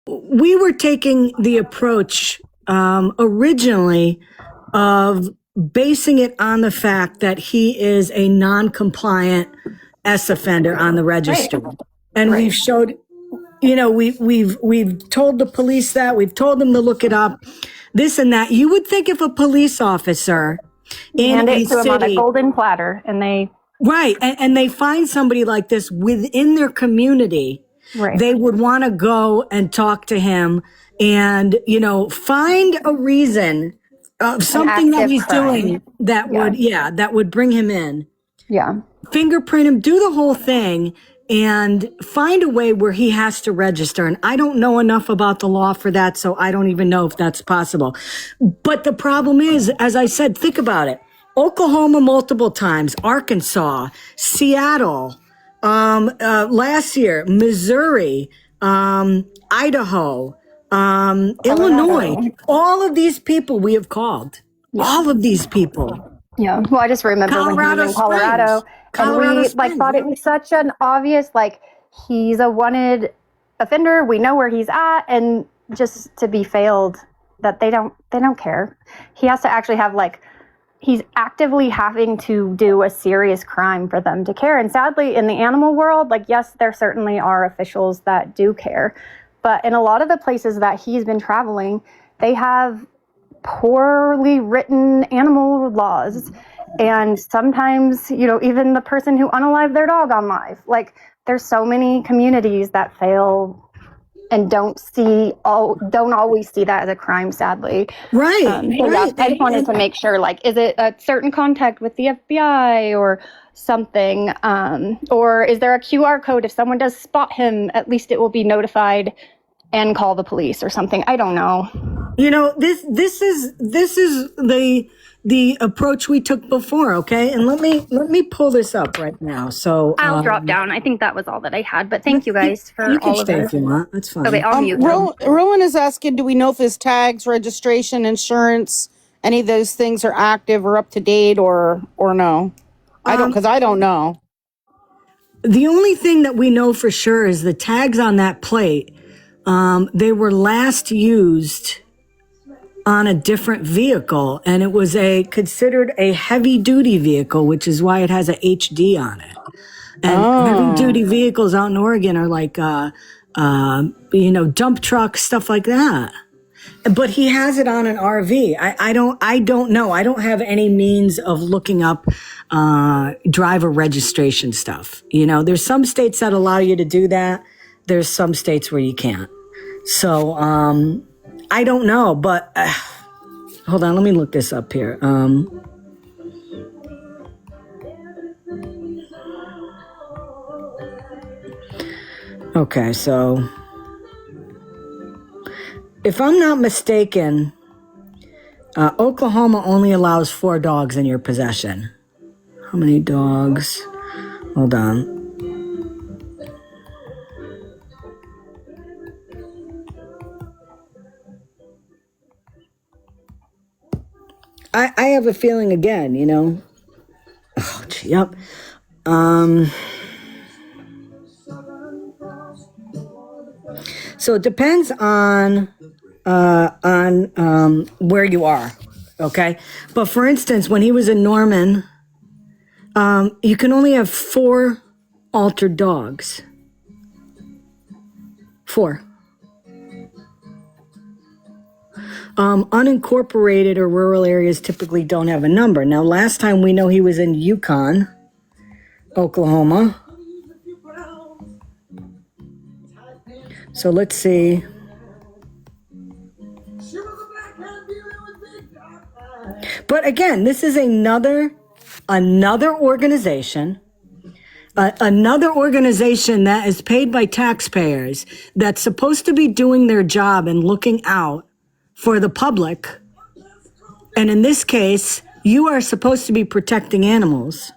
we were taking the approach originally of basing it on the fact that he is a non-compliant S offender on the register. Right. And Right. we've showed, you know, we've told the police that, we've told them to look it up, this and that. You would think if a police officer in Hand a it to them on a city, golden platter, and they right, and they find somebody like this within their community, right. they would want to go and talk to him and, you know, find a reason of something that active he's crime. doing that would, that would bring him in. Yeah. Fingerprint him, do the whole thing, and find a way where he has to register. And I don't know enough about the law for that, so I don't even know if that's possible. But the problem is, as I said, think about it. Oklahoma multiple times, Arkansas, Seattle, last year, Missouri, Idaho, Illinois, all of these people we have called. All of these people. Yeah. Well, I just remember when he was in Colorado, and we thought it was such an obvious, he's a wanted offender. We know where he's at, and just to be failed, that they don't care. He has to actually have he's actively having to do a serious crime for them to care. And sadly, in the animal world, yes, there certainly are officials that do care, but in a lot of the places that he's been traveling, they have poorly written animal laws. And sometimes, even the person who unalived their dog on live, there's so many communities that fail and don't always see that as a crime, sadly. Right. Yeah, I just wanted to make sure, is it a certain contact with the FBI or something? Or is there a QR code? If someone does spot him, at least it will be notified and call the police or something. I don't know. This is the approach we took before, okay? And let me pull this up right now. So I'll drop down. I think that was all that I had, but thank you guys for you can all of stay it. if you want. That's fine. Okay, I'll mute. Rowan is asking, do we know if his tags, registration, insurance, any of those things are active or up to date or no? I don't know. The only thing that we know for sure is the tags on that plate. They were last used on a different vehicle, and it was considered a heavy duty vehicle, which is why it has a HD on it. And heavy duty vehicles out in Oregon are dump trucks, stuff like that. But he has it on an RV. I don't know. I don't have any means of looking up driver registration stuff. There's some states that allow you to do that. There's some states where you can't. So I don't know, but hold on, let me look this up here. Okay, so if I'm not mistaken, Oklahoma only allows 4 dogs in your possession. How many dogs? Hold on. I have a feeling again, Oh, gee, yep. So it depends on where you are, okay? But for instance, when he was in Norman, you can only have 4 altered dogs. 4. Unincorporated or rural areas typically don't have a number. Now, last time we know he was in Yukon, Oklahoma. So let's see. But again, this is another organization. Another organization that is paid by taxpayers that's supposed to be doing their job and looking out for the public. And in this case, you are supposed to be protecting animals.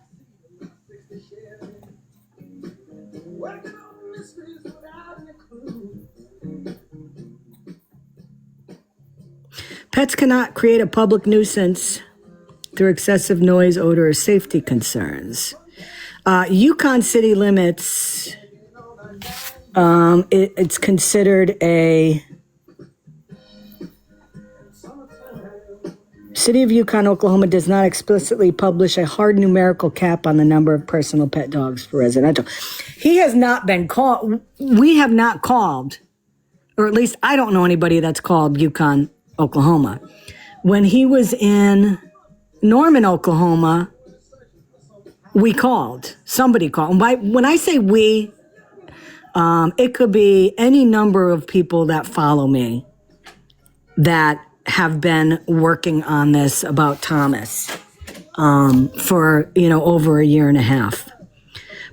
Pets cannot create a public nuisance through excessive noise, odor, or safety concerns. Yukon city limits It's considered a City of Yukon, Oklahoma does not explicitly publish a hard numerical cap on the number of personal pet dogs for residential. He has not been called. We have not called, or at least I don't know anybody that's called Yukon, Oklahoma. When he was in Norman, Oklahoma, we called. Somebody called. When I say we, it could be any number of people that follow me that have been working on this about Thomas for, over a year and a half.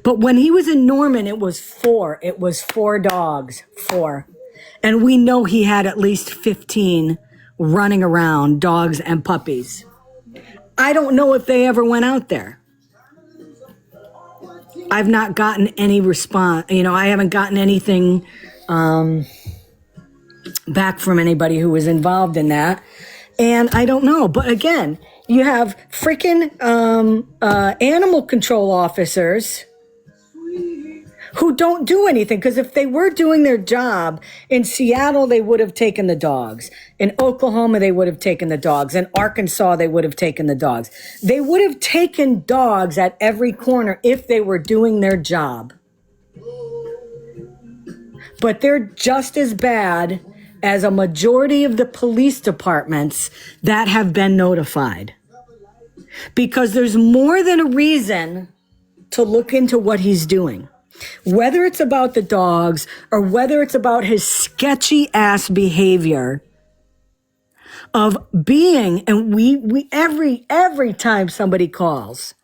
But when he was in Norman, it was four. It was 4 dogs, 4. And we know he had at least 15 running around, dogs and puppies. I don't know if they ever went out there. I've not gotten any response. I haven't gotten anything back from anybody who was involved in that. And I don't know. But again, you have freaking animal control officers who don't do anything. Because if they were doing their job, in Seattle, they would have taken the dogs. In Oklahoma, they would have taken the dogs. In Arkansas, they would have taken the dogs. They would have taken dogs at every corner if they were doing their job. But they're just as bad as a majority of the police departments that have been notified. Because there's more than a reason to look into what he's doing. Whether it's about the dogs or whether it's about his sketchy ass behavior of being, and we every time somebody calls,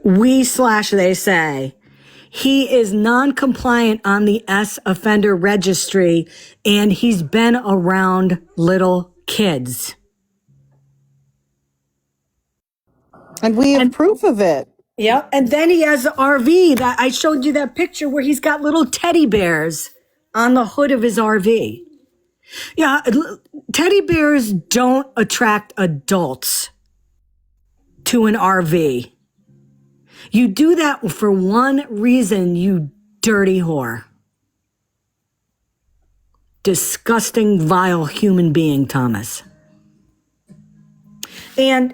they say, he is non-compliant on the S offender registry and he's been around little kids. And we have proof of it. Yep. And then he has an RV that I showed you that picture where he's got little teddy bears on the hood of his RV. Yeah. Teddy bears don't attract adults to an RV. You do that for one reason, you dirty whore. Disgusting, vile human being, Thomas. And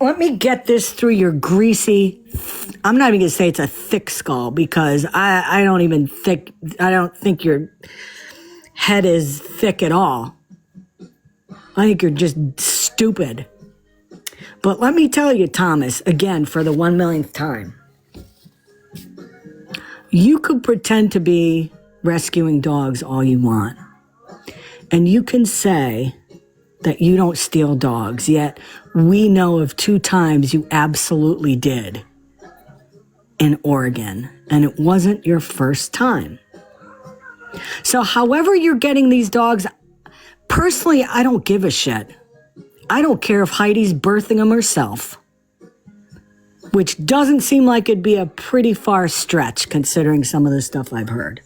let me get this through your greasy, I'm not even going to say it's a thick skull because I don't think your head is thick at all. I think you're just stupid. But let me tell you, Thomas, again, for the 1 millionth time, you could pretend to be rescuing dogs all you want. And you can say that you don't steal dogs, yet we know of 2 times you absolutely did in Oregon, and it wasn't your first time. So however you're getting these dogs, personally, I don't give a shit. I don't care if Heidi's birthing them herself, which doesn't seem like it'd be a pretty far stretch considering some of the stuff I've heard.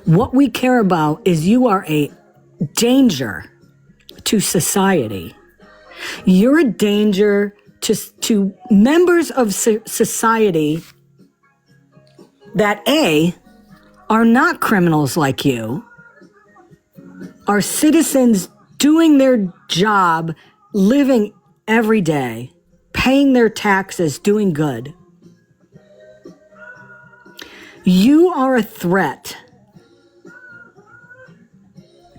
What we care about is you are a danger to society. You're a danger to members of society that A, are not criminals like you, are citizens doing their job, living every day, paying their taxes, doing good. You are a threat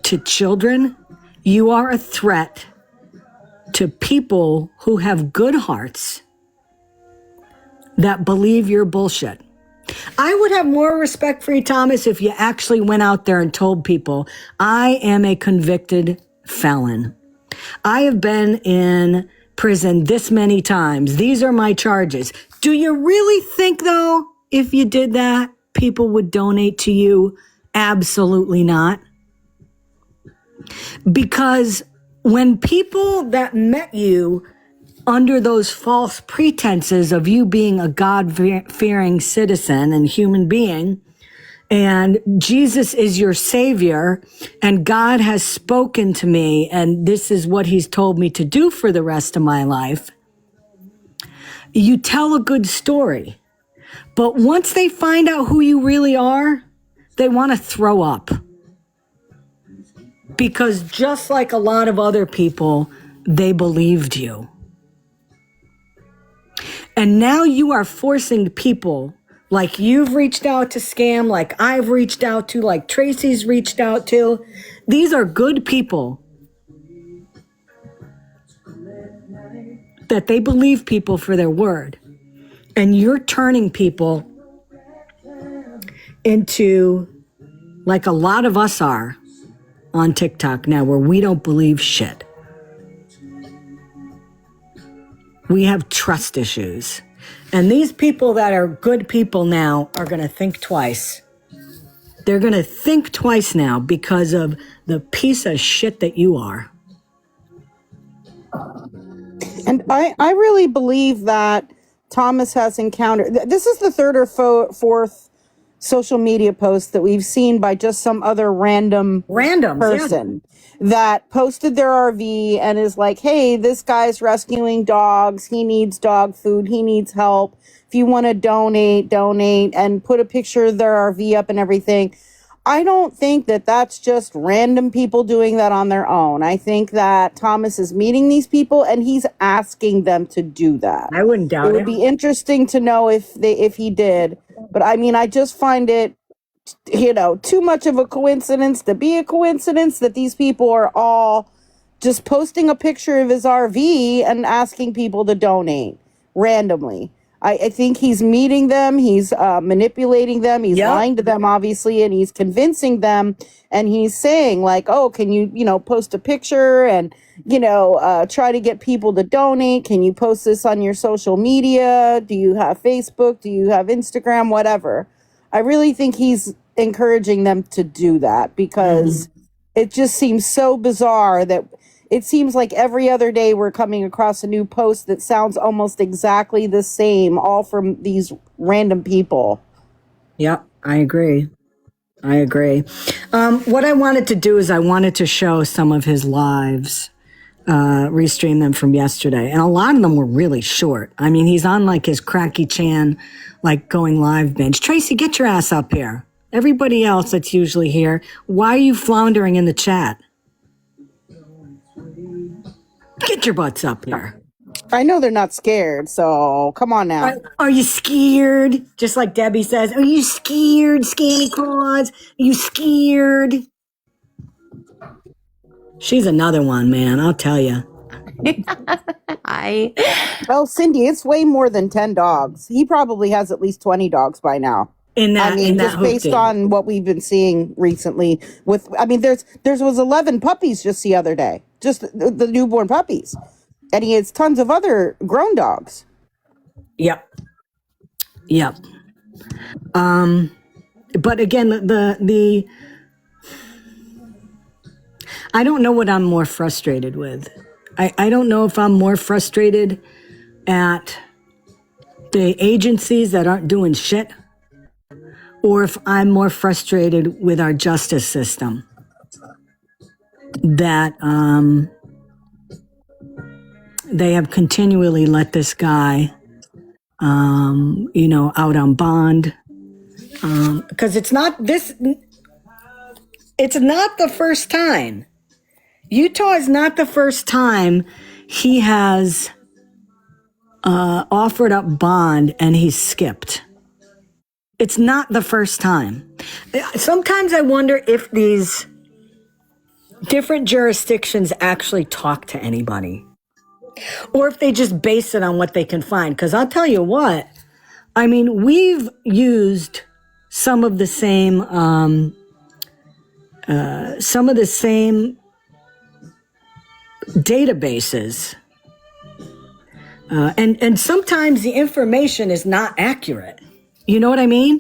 to children. You are a threat to people who have good hearts that believe your bullshit. I would have more respect for you, Thomas, if you actually went out there and told people, I am a convicted felon. I have been in prison this many times. These are my charges. Do you really think, though, if you did that, people would donate to you? Absolutely not. Because when people that met you under those false pretenses of you being a God-fearing citizen and human being, and Jesus is your savior, and God has spoken to me, and this is what he's told me to do for the rest of my life, You tell a good story. But once they find out who you really are, they want to throw up. Because just like a lot of other people, they believed you. And now you are forcing people, like you've reached out to Scam, like I've reached out to, like Tracy's reached out to. These are good people that they believe people for their word. And you're turning people into, like a lot of us are on TikTok now, where we don't believe shit. We have trust issues. And these people that are good people now are going to think twice. They're going to think twice now because of the piece of shit that you are. And I really believe that Thomas has encountered, this is the third or fourth social media post that we've seen by just some other random person that posted their RV and is like, hey, this guy's rescuing dogs. He needs dog food. He needs help. If you want to donate, and put a picture of their RV up and everything. I don't think that that's just random people doing that on their own. I think that Thomas is meeting these people and he's asking them to do that. I wouldn't doubt it. It would be interesting to know if he did. But I mean, I just find it, too much of a coincidence to be a coincidence that these people are all just posting a picture of his RV and asking people to donate randomly. I think he's meeting them, he's manipulating them, he's lying to them, obviously, and he's convincing them, and he's saying, like, oh, can you, post a picture and, try to get people to donate? Can you post this on your social media? Do you have Facebook? Do you have Instagram? Whatever. I really think he's encouraging them to do that because it just seems so bizarre that it seems like every other day we're coming across a new post that sounds almost exactly the same, all from these random people. Yep, I agree. What I wanted to do is I wanted to show some of his lives, restream them from yesterday. And a lot of them were really short. I mean, he's on like his Cracky Chan, like going live binge. Tracy, get your ass up here. Everybody else that's usually here, why are you floundering in the chat? Get your butts up here. I know they're not scared, so come on now. Are you scared? Just like Debbie says, are you scared, Scammy Claus? Are you scared? She's another one, man, I'll tell you. Well, Cindy, it's way more than 10 dogs. He probably has at least 20 dogs by now. Just based on what we've been seeing recently there was 11 puppies just the other day, just the newborn puppies, and he has tons of other grown dogs. Yep. But again, the I don't know what I'm more frustrated with. I don't know if I'm more frustrated at the agencies that aren't doing shit, or if I'm more frustrated with our justice system that they have continually let this guy, out on bond. Because it's not the first time. Utah is not the first time he has offered up bond and he's skipped. It's not the first time. Sometimes I wonder if these different jurisdictions actually talk to anybody, or if they just base it on what they can find. Because I'll tell you what, I mean, we've used some of the same databases, and sometimes the information is not accurate. You know what I mean?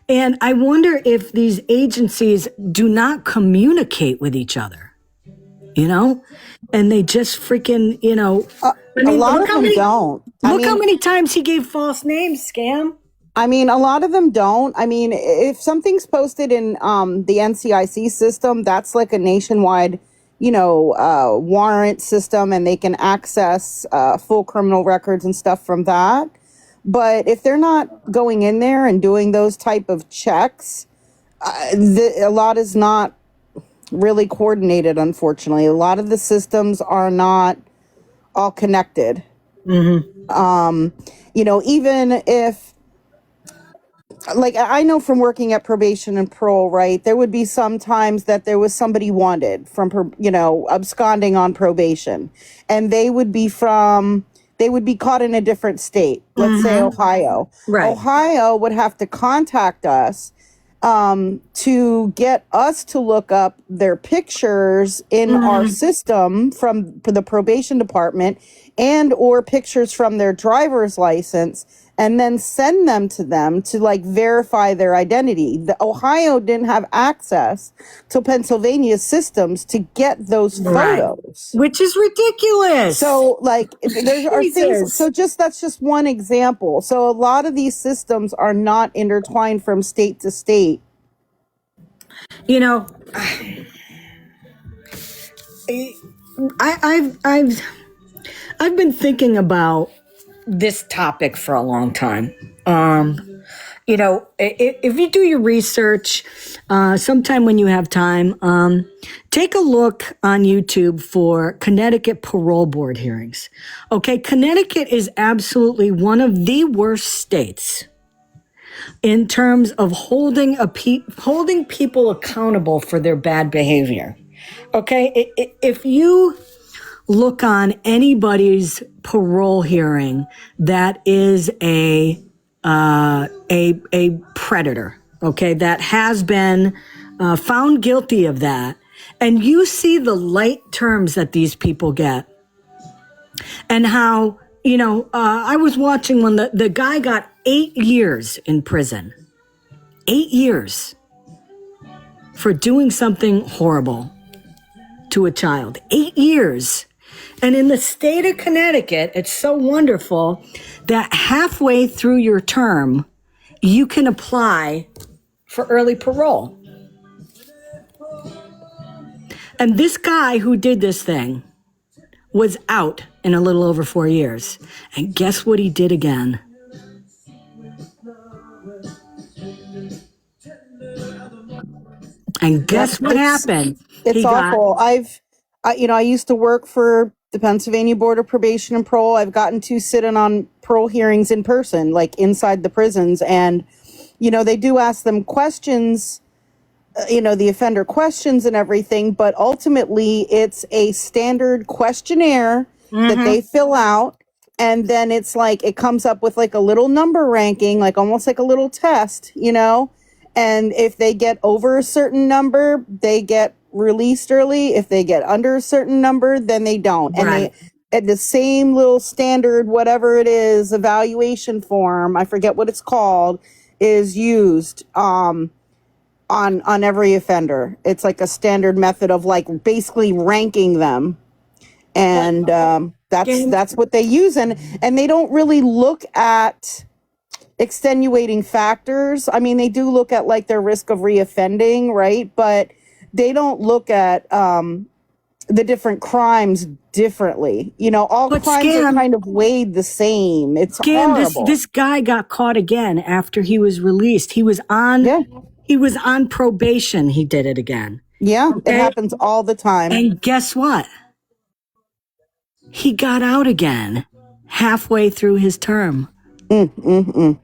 And I wonder if these agencies do not communicate with each other, and they just freaking, a lot of them don't. Look how many times he gave false names, Scam. I mean, a lot of them don't. I mean, if something's posted in the NCIC system, that's like a nationwide warrant system, and they can access full criminal records and stuff from that. But if they're not going in there and doing those type of checks, a lot is not really coordinated, unfortunately. A lot of the systems are not all connected. Even if, like, I know from working at probation and parole, right, there would be some times that there was somebody wanted from, absconding on probation, and they would be caught in a different state, let's say Ohio. Right. Ohio would have to contact us to get us to look up their pictures in our system from the probation department, and or pictures from their driver's license, and then send them to like verify their identity. The Ohio didn't have access to Pennsylvania's systems to get those photos, which is ridiculous. So like there are things. So that's just one example. So a lot of these systems are not intertwined from state to state. I've been thinking about this topic for a long time. If you do your research, sometime when you have time, take a look on YouTube for Connecticut parole board hearings. Okay, Connecticut is absolutely one of the worst states in terms of holding people accountable for their bad behavior. Okay, if you look on anybody's parole hearing that is a predator, okay, that has been found guilty of that, and you see the light terms that these people get, and how, I was watching when the guy got 8 years in prison. 8 years for doing something horrible to a child. 8 years. And in the state of Connecticut, it's so wonderful that halfway through your term, you can apply for early parole. And this guy who did this thing was out in a little over 4 years. And guess what he did again? And guess what happened? It's awful. I used to work for the Pennsylvania Board of Probation and Parole. I've gotten to sit in on parole hearings in person, like inside the prisons. And, they do ask them questions, the offender questions and everything. But ultimately, it's a standard questionnaire that they fill out. And then it's like it comes up with like a little number ranking, like almost like a little test, And if they get over a certain number, they get released early. If they get under a certain number, then they don't. Right. And the same little standard, whatever it is, evaluation form, I forget what it's called, is used on every offender. It's like a standard method of like basically ranking them. And that's what they use. And they don't really look at extenuating factors. I mean, they do look at like their risk of reoffending, right? But they don't look at the different crimes differently. All crimes are kind of weighed the same. It's horrible. This guy got caught again after he was released. He was on probation. He did it again. Yeah, okay? It happens all the time. And guess what? He got out again halfway through his term. I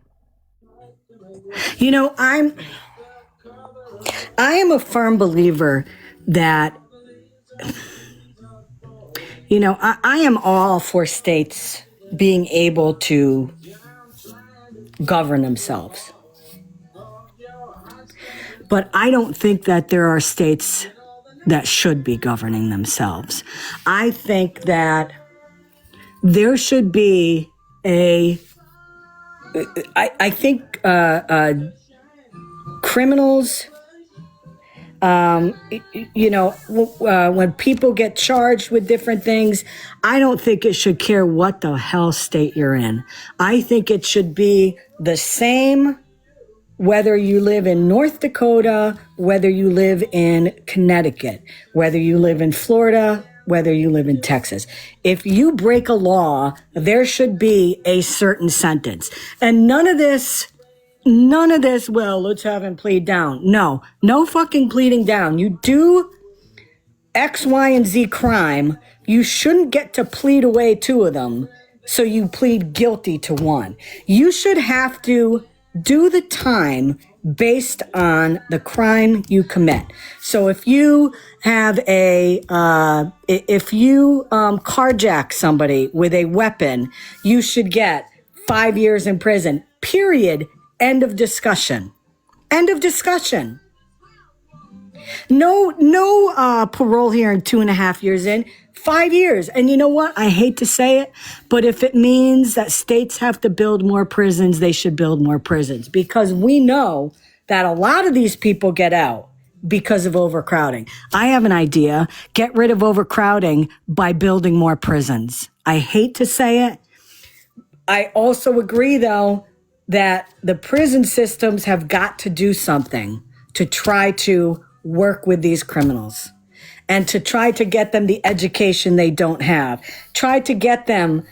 am a firm believer that, I am all for states being able to govern themselves. But I don't think that there are states that should be governing themselves. I think that there should be I think criminals, when people get charged with different things, I don't think it should care what the hell state you're in. I think it should be the same whether you live in North Dakota, whether you live in Connecticut, whether you live in Florida, whether you live in Texas. If you break a law, there should be a certain sentence. And none of this, well, let's have him plead down. No fucking pleading down. You do X, Y, and Z crime, you shouldn't get to plead away 2 of them, so you plead guilty to 1. You should have to do the time based on the crime you commit. So if you have if you carjack somebody with a weapon, you should get 5 years in prison, period. End of discussion. End of discussion. No parole hearing 2.5 years in, 5 years. And you know what? I hate to say it, but if it means that states have to build more prisons, they should build more prisons, because we know that a lot of these people get out because of overcrowding. I have an idea. Get rid of overcrowding by building more prisons. I hate to say it. I also agree, though, that the prison systems have got to do something to try to work with these criminals and to try to get them the education they don't have. Try to get them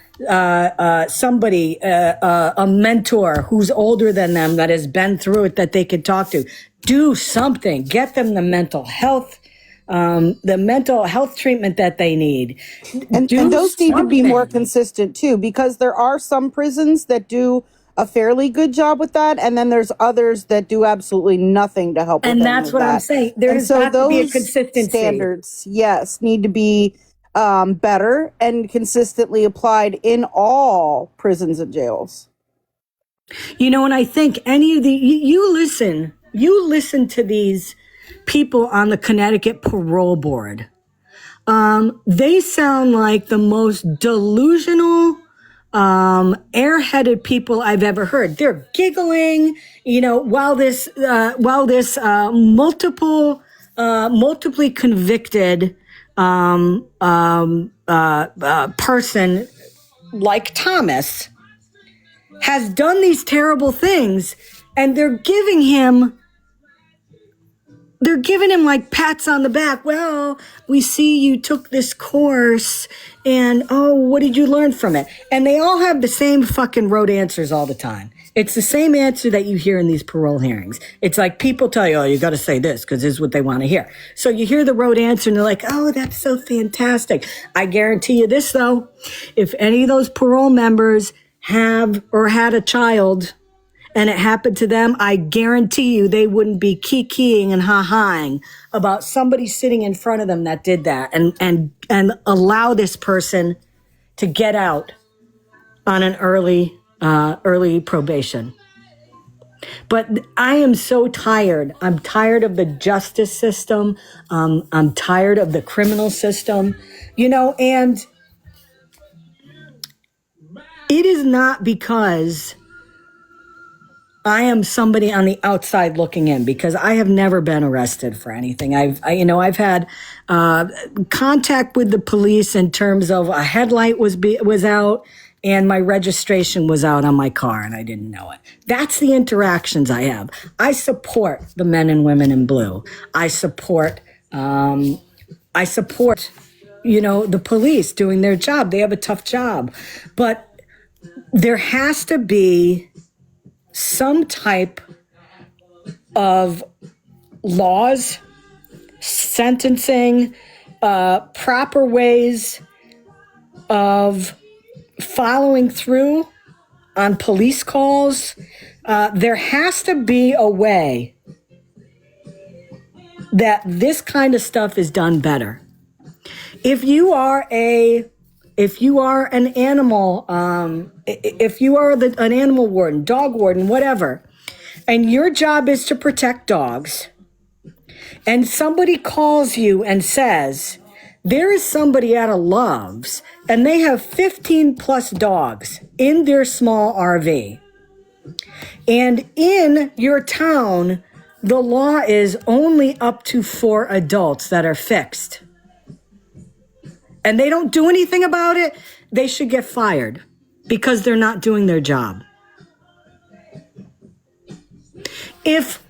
somebody, a mentor who's older than them that has been through it that they can talk to. Do something. Get them the mental health treatment that they need. And those need to be more consistent too, because there are some prisons that do a fairly good job with that, and then there's others that do absolutely nothing to help. And that's what I'm saying. There's got to be a consistency. Standards, yes, need to be better and consistently applied in all prisons and jails. You know, and I think any of you listen to these people on the Connecticut Parole Board. They sound like the most delusional, airheaded people I've ever heard. They're giggling, you know, while this multiply convicted person like Thomas has done these terrible things, and they're giving him like pats on the back. Well, we see you took this course, and oh, what did you learn from it? And they all have the same fucking rote answers all the time. It's the same answer that you hear in these parole hearings. It's like people tell you, oh, you got to say this because this is what they want to hear. So you hear the rote answer and they're like, oh, that's so fantastic. I guarantee you this, though. If any of those parole members have or had a child and it happened to them, I guarantee you they wouldn't be keying and ha-haing about somebody sitting in front of them that did that and allow this person to get out on an early probation. But I am so tired. I'm tired of the justice system. I'm tired of the criminal system, you know, and it is not because I am somebody on the outside looking in, because I have never been arrested for anything. I've had contact with the police in terms of a headlight was out and my registration was out on my car and I didn't know it. That's the interactions I have. I support the men and women in blue. I support, you know, the police doing their job. They have a tough job, but there has to be some type of laws, sentencing, proper ways of following through on police calls. There has to be a way that this kind of stuff is done better. If you are an animal, if you are an animal warden, dog warden, whatever, and your job is to protect dogs, and somebody calls you and says, there is somebody out of Love's, and they have 15 plus dogs in their small RV, and in your town, the law is only up to 4 adults that are fixed, and they don't do anything about it, they should get fired because they're not doing their job. If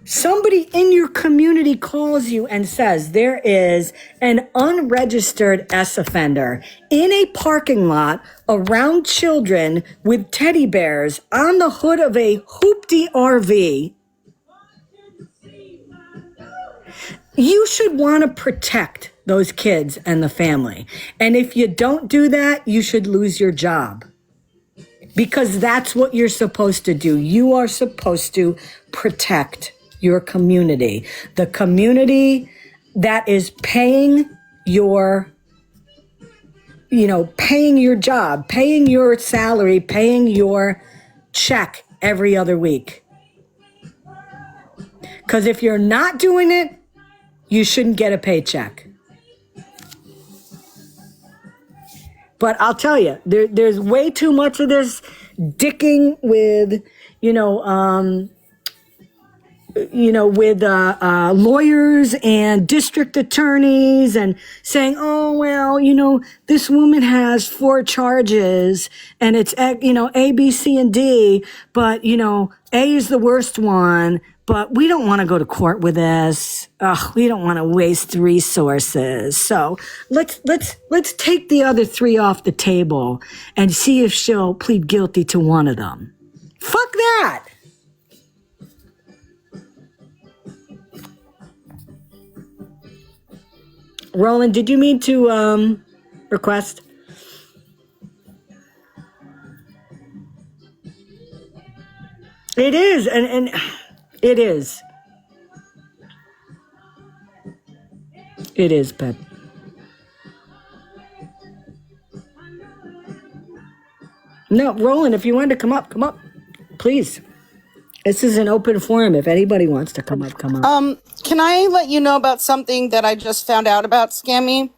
somebody in your community calls you and says there is an unregistered S offender in a parking lot around children with teddy bears on the hood of a hoopty RV, you should want to protect those kids and the family. And if you don't do that, you should lose your job. Because that's what you're supposed to do. You are supposed to protect your community. The community that is paying your, paying your job, paying your salary, paying your check every other week. Because if you're not doing it, you shouldn't get a paycheck. But I'll tell you, there's way too much of this dicking with, with lawyers and district attorneys and saying, oh, well, this woman has 4 charges and it's, A, B, C, and D, but, A is the worst one, but we don't want to go to court with this. We don't want to waste resources. So let's take the other 3 off the table and see if she'll plead guilty to one of them. Fuck that. Roland, did you mean to request? It is, and it is. It is, Pep. No, Roland, if you wanted to come up, please. This is an open forum. If anybody wants to come up, come up. Can I let you know about something that I just found out about, Scammy?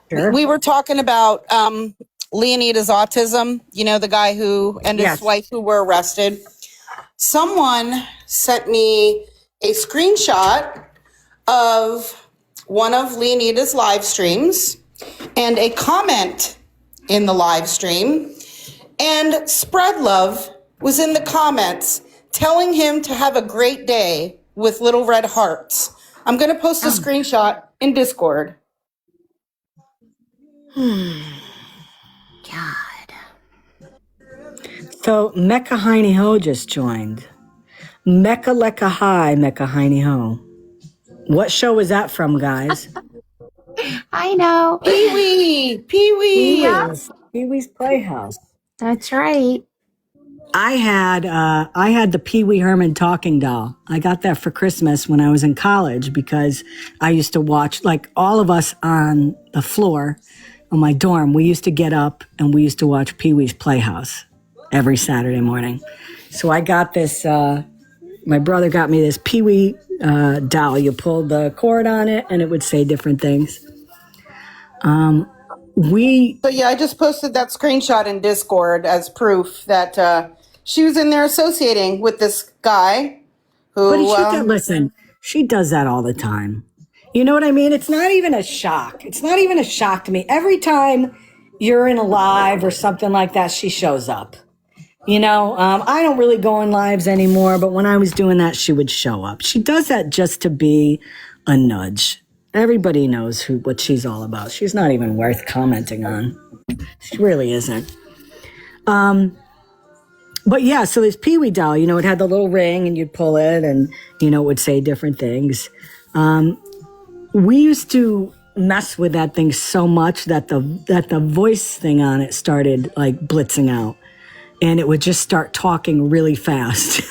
Sure. We were talking about Leonida's autism, the guy who and his wife who were arrested. Someone sent me a screenshot of one of Leonida's live streams and a comment in the live stream. And Spread Love was in the comments telling him to have a great day with little red hearts. I'm going to post a screenshot in Discord. God. So Mecca Hiney Ho just joined. Mecca Lecca Hi, Mecca Hiney Ho. What show was that from, guys? I know. Pee-wee. Yes. Pee-wee's Playhouse. That's right. I had the Pee Wee Herman talking doll. I got that for Christmas when I was in college because I used to watch, like all of us on the floor on my dorm, we used to get up and we used to watch Pee Wee's Playhouse every Saturday morning. So I got this, my brother got me this Pee Wee doll. You pulled the cord on it and it would say different things. I just posted that screenshot in Discord as proof that she was in there associating with this guy who... But listen, she does that all the time. You know what I mean? It's not even a shock. It's not even a shock to me. Every time you're in a live or something like that, she shows up. I don't really go in lives anymore, but when I was doing that, she would show up. She does that just to be a nudge. Everybody knows what she's all about. She's not even worth commenting on. She really isn't. But yeah, so this Pee Wee doll, it had the little ring and you'd pull it and, it would say different things. We used to mess with that thing so much that the voice thing on it started like blitzing out. And it would just start talking really fast.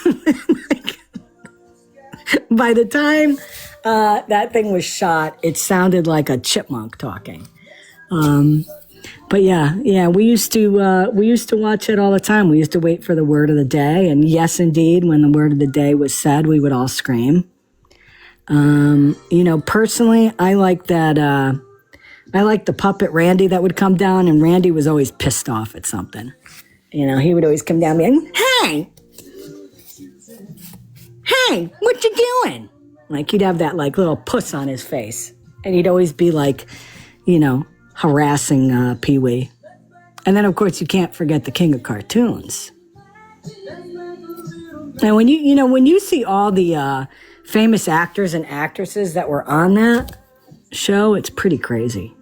By the time that thing was shot, it sounded like a chipmunk talking. But yeah, we used to watch it all the time. We used to wait for the word of the day, and yes, indeed, when the word of the day was said, we would all scream. Personally, I like that. I like the puppet Randy that would come down, and Randy was always pissed off at something. He would always come down and be like, hey, what you doing? Like he'd have that like little puss on his face, and he'd always be like, harassing Pee Wee. And then, of course, you can't forget the king of cartoons. And when when you see all the famous actors and actresses that were on that show, it's pretty crazy.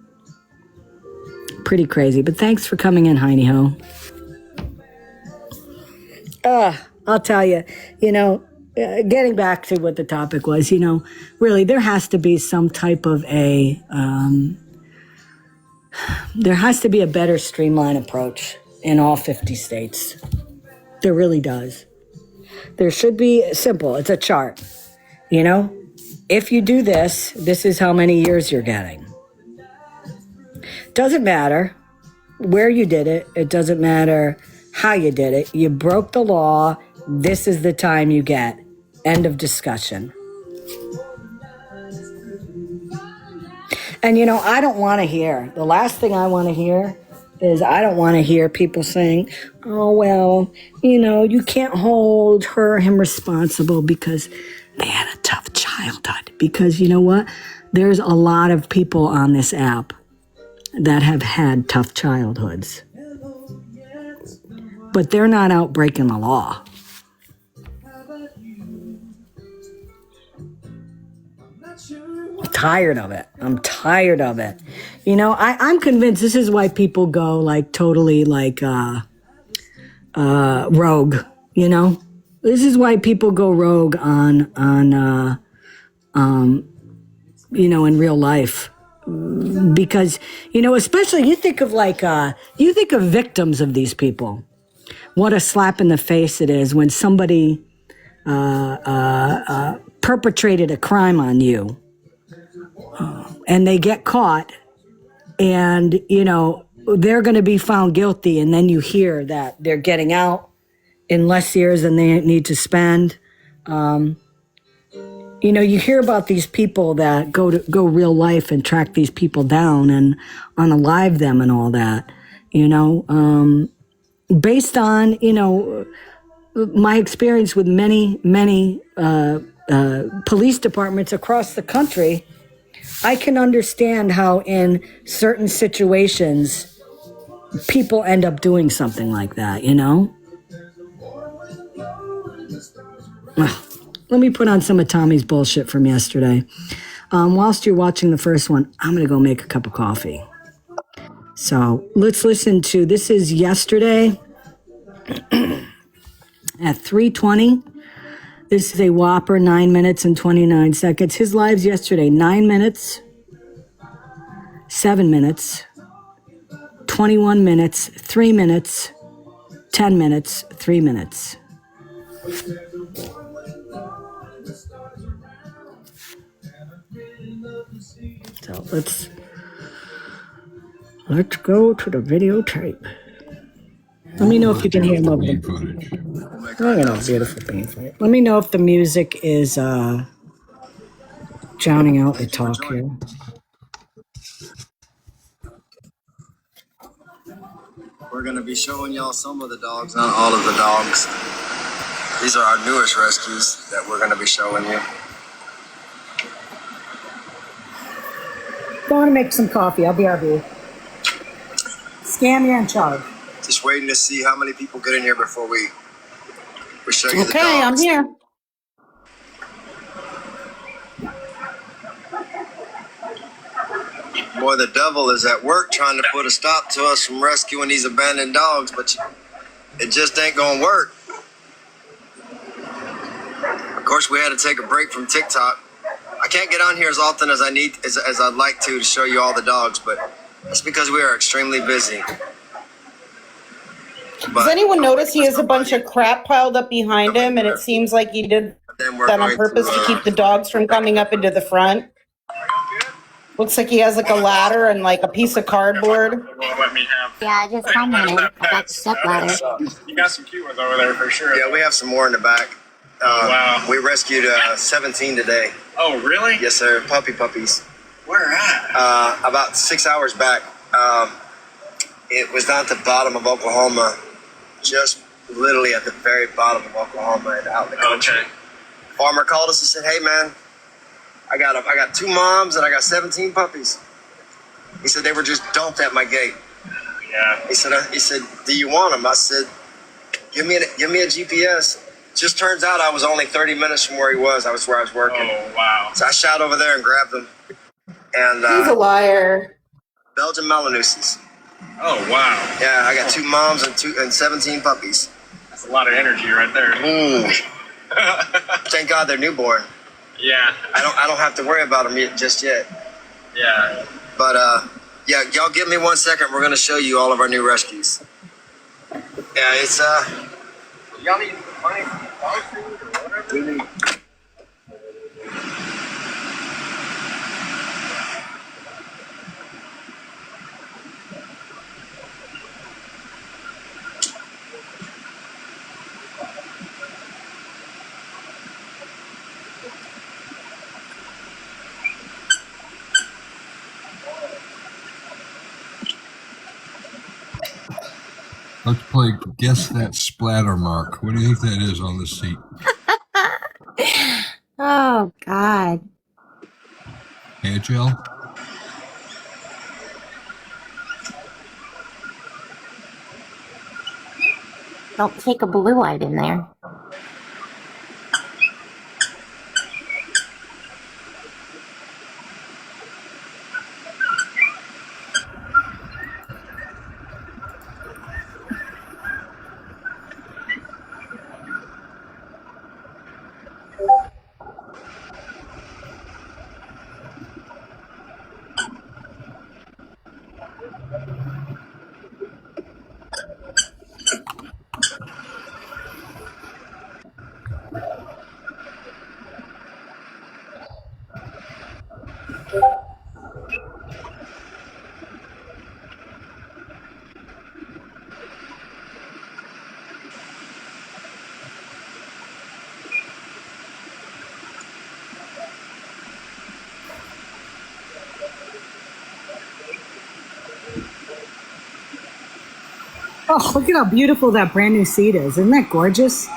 Pretty crazy. But thanks for coming in, Heiny Ho. I'll tell you, getting back to what the topic was, really there has to be some type of there has to be a better streamlined approach in all 50 states. There really does. There should be simple. It's a chart. If you do this, this is how many years you're getting. Doesn't matter where you did it. It doesn't matter how you did it. You broke the law. This is the time you get. End of discussion. And, I don't want to hear. The last thing I want to hear is I don't want to hear people saying, oh, well, you can't hold her or him responsible because they had a tough childhood. Because you know what? There's a lot of people on this app that have had tough childhoods. But they're not out breaking the law. I'm tired of it. I'm convinced this is why people go like totally like rogue, This is why people go rogue on in real life. Because, especially you think of victims of these people. What a slap in the face it is when somebody perpetrated a crime on you and they get caught and, they're going to be found guilty. And then you hear that they're getting out in less years than they need to spend. You hear about these people that go real life and track these people down and unalive them and all that, based on, my experience with many, many police departments across the country, I can understand how in certain situations people end up doing something like that, Let me put on some of Tommy's bullshit from yesterday. Whilst you're watching the first one, I'm going to go make a cup of coffee. So let's listen to, this is yesterday at 3:20. This is a whopper 9 minutes and 29 seconds. His lives yesterday, 9 minutes, 7 minutes, 21 minutes, 3 minutes, 10 minutes, 3 minutes. So let's go to the videotape. Let me know if you can hear more. Beautiful painful. Let me know if the music is drowning out the talk here. We're going to be showing y'all some of the dogs, not all of the dogs. These are our newest rescues that we're going to be showing you. Going to make some coffee. I'll be RB. Scam, you're in charge. Just waiting to see how many people get in here before we show you the dogs. Okay, I'm here. Boy, the devil is at work trying to put a stop to us from rescuing these abandoned dogs, but it just ain't gonna work. Of course, we had to take a break from TikTok. I can't get on here as often as I'd like to show you all the dogs, but that's because we are extremely busy. Does anyone notice he has a bunch of crap piled up behind him, and it seems like he did that on purpose to keep the dogs from coming up into the front? Looks like he has like a ladder and like a piece of cardboard. Yeah, I just commented. I got the step ladder. You got some cute ones over there for sure. Yeah, we have some more in the back. Wow. We rescued 17 today. Oh, really? Yes, sir. Puppies. Where at? About 6 hours back. It was down at the bottom of Oklahoma, just literally at the very bottom of Oklahoma and out in the country. Okay. Farmer called us and said, "Hey, man, I got 2 moms and I got 17 puppies." He said they were just dumped at my gate. Yeah. He said, "Do you want them?" I said, "Give me a GPS." Just turns out I was only 30 minutes from where he was. I was where I was working. Oh, wow. So I shot over there and grabbed him. And He's a liar. Belgian Malinoises. Oh, wow. Yeah, I got 2 moms and 17 puppies. That's a lot of energy right there. Thank God they're newborn. Yeah. I don't have to worry about them just yet. Yeah. But yeah, y'all give me 1 second. We're gonna show you all of our new rescues. Yeah, it's y'all need money for dog food or whatever. We need. Let's play Guess That Splatter Mark. What do you think that is on the seat? Oh, God. Hey, Jill? Don't take a blue light in there. Oh, look at how beautiful that brand new seat is. Isn't that gorgeous?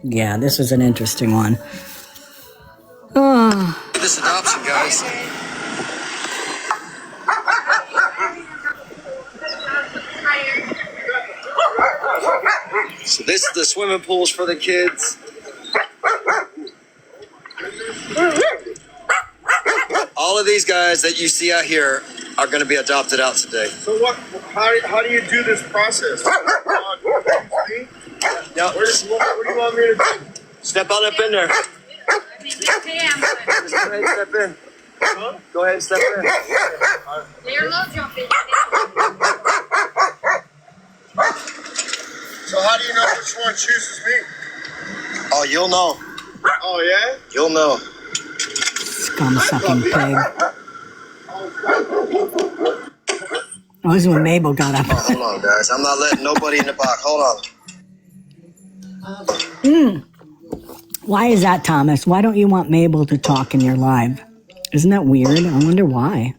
Yeah, this was an interesting one. Oh. This adoption, guys. So this is the swimming pools for the kids. All of these guys that you see out here are going to be adopted out today. So what? How do you do this process? Now, What do you want me to do? step on up in there. Just go ahead and step in. Huh? Go ahead and step in. They're low jumping. So how do you know which one chooses me? Oh, you'll know. Oh, yeah? You'll know. Scum-sucking pig. Oh, this is when Mabel got up. Oh, hold on, guys. I'm not letting nobody in the box. Hold on. Why is that, Thomas? Why don't you want Mabel to talk in your live? Isn't that weird? I wonder why.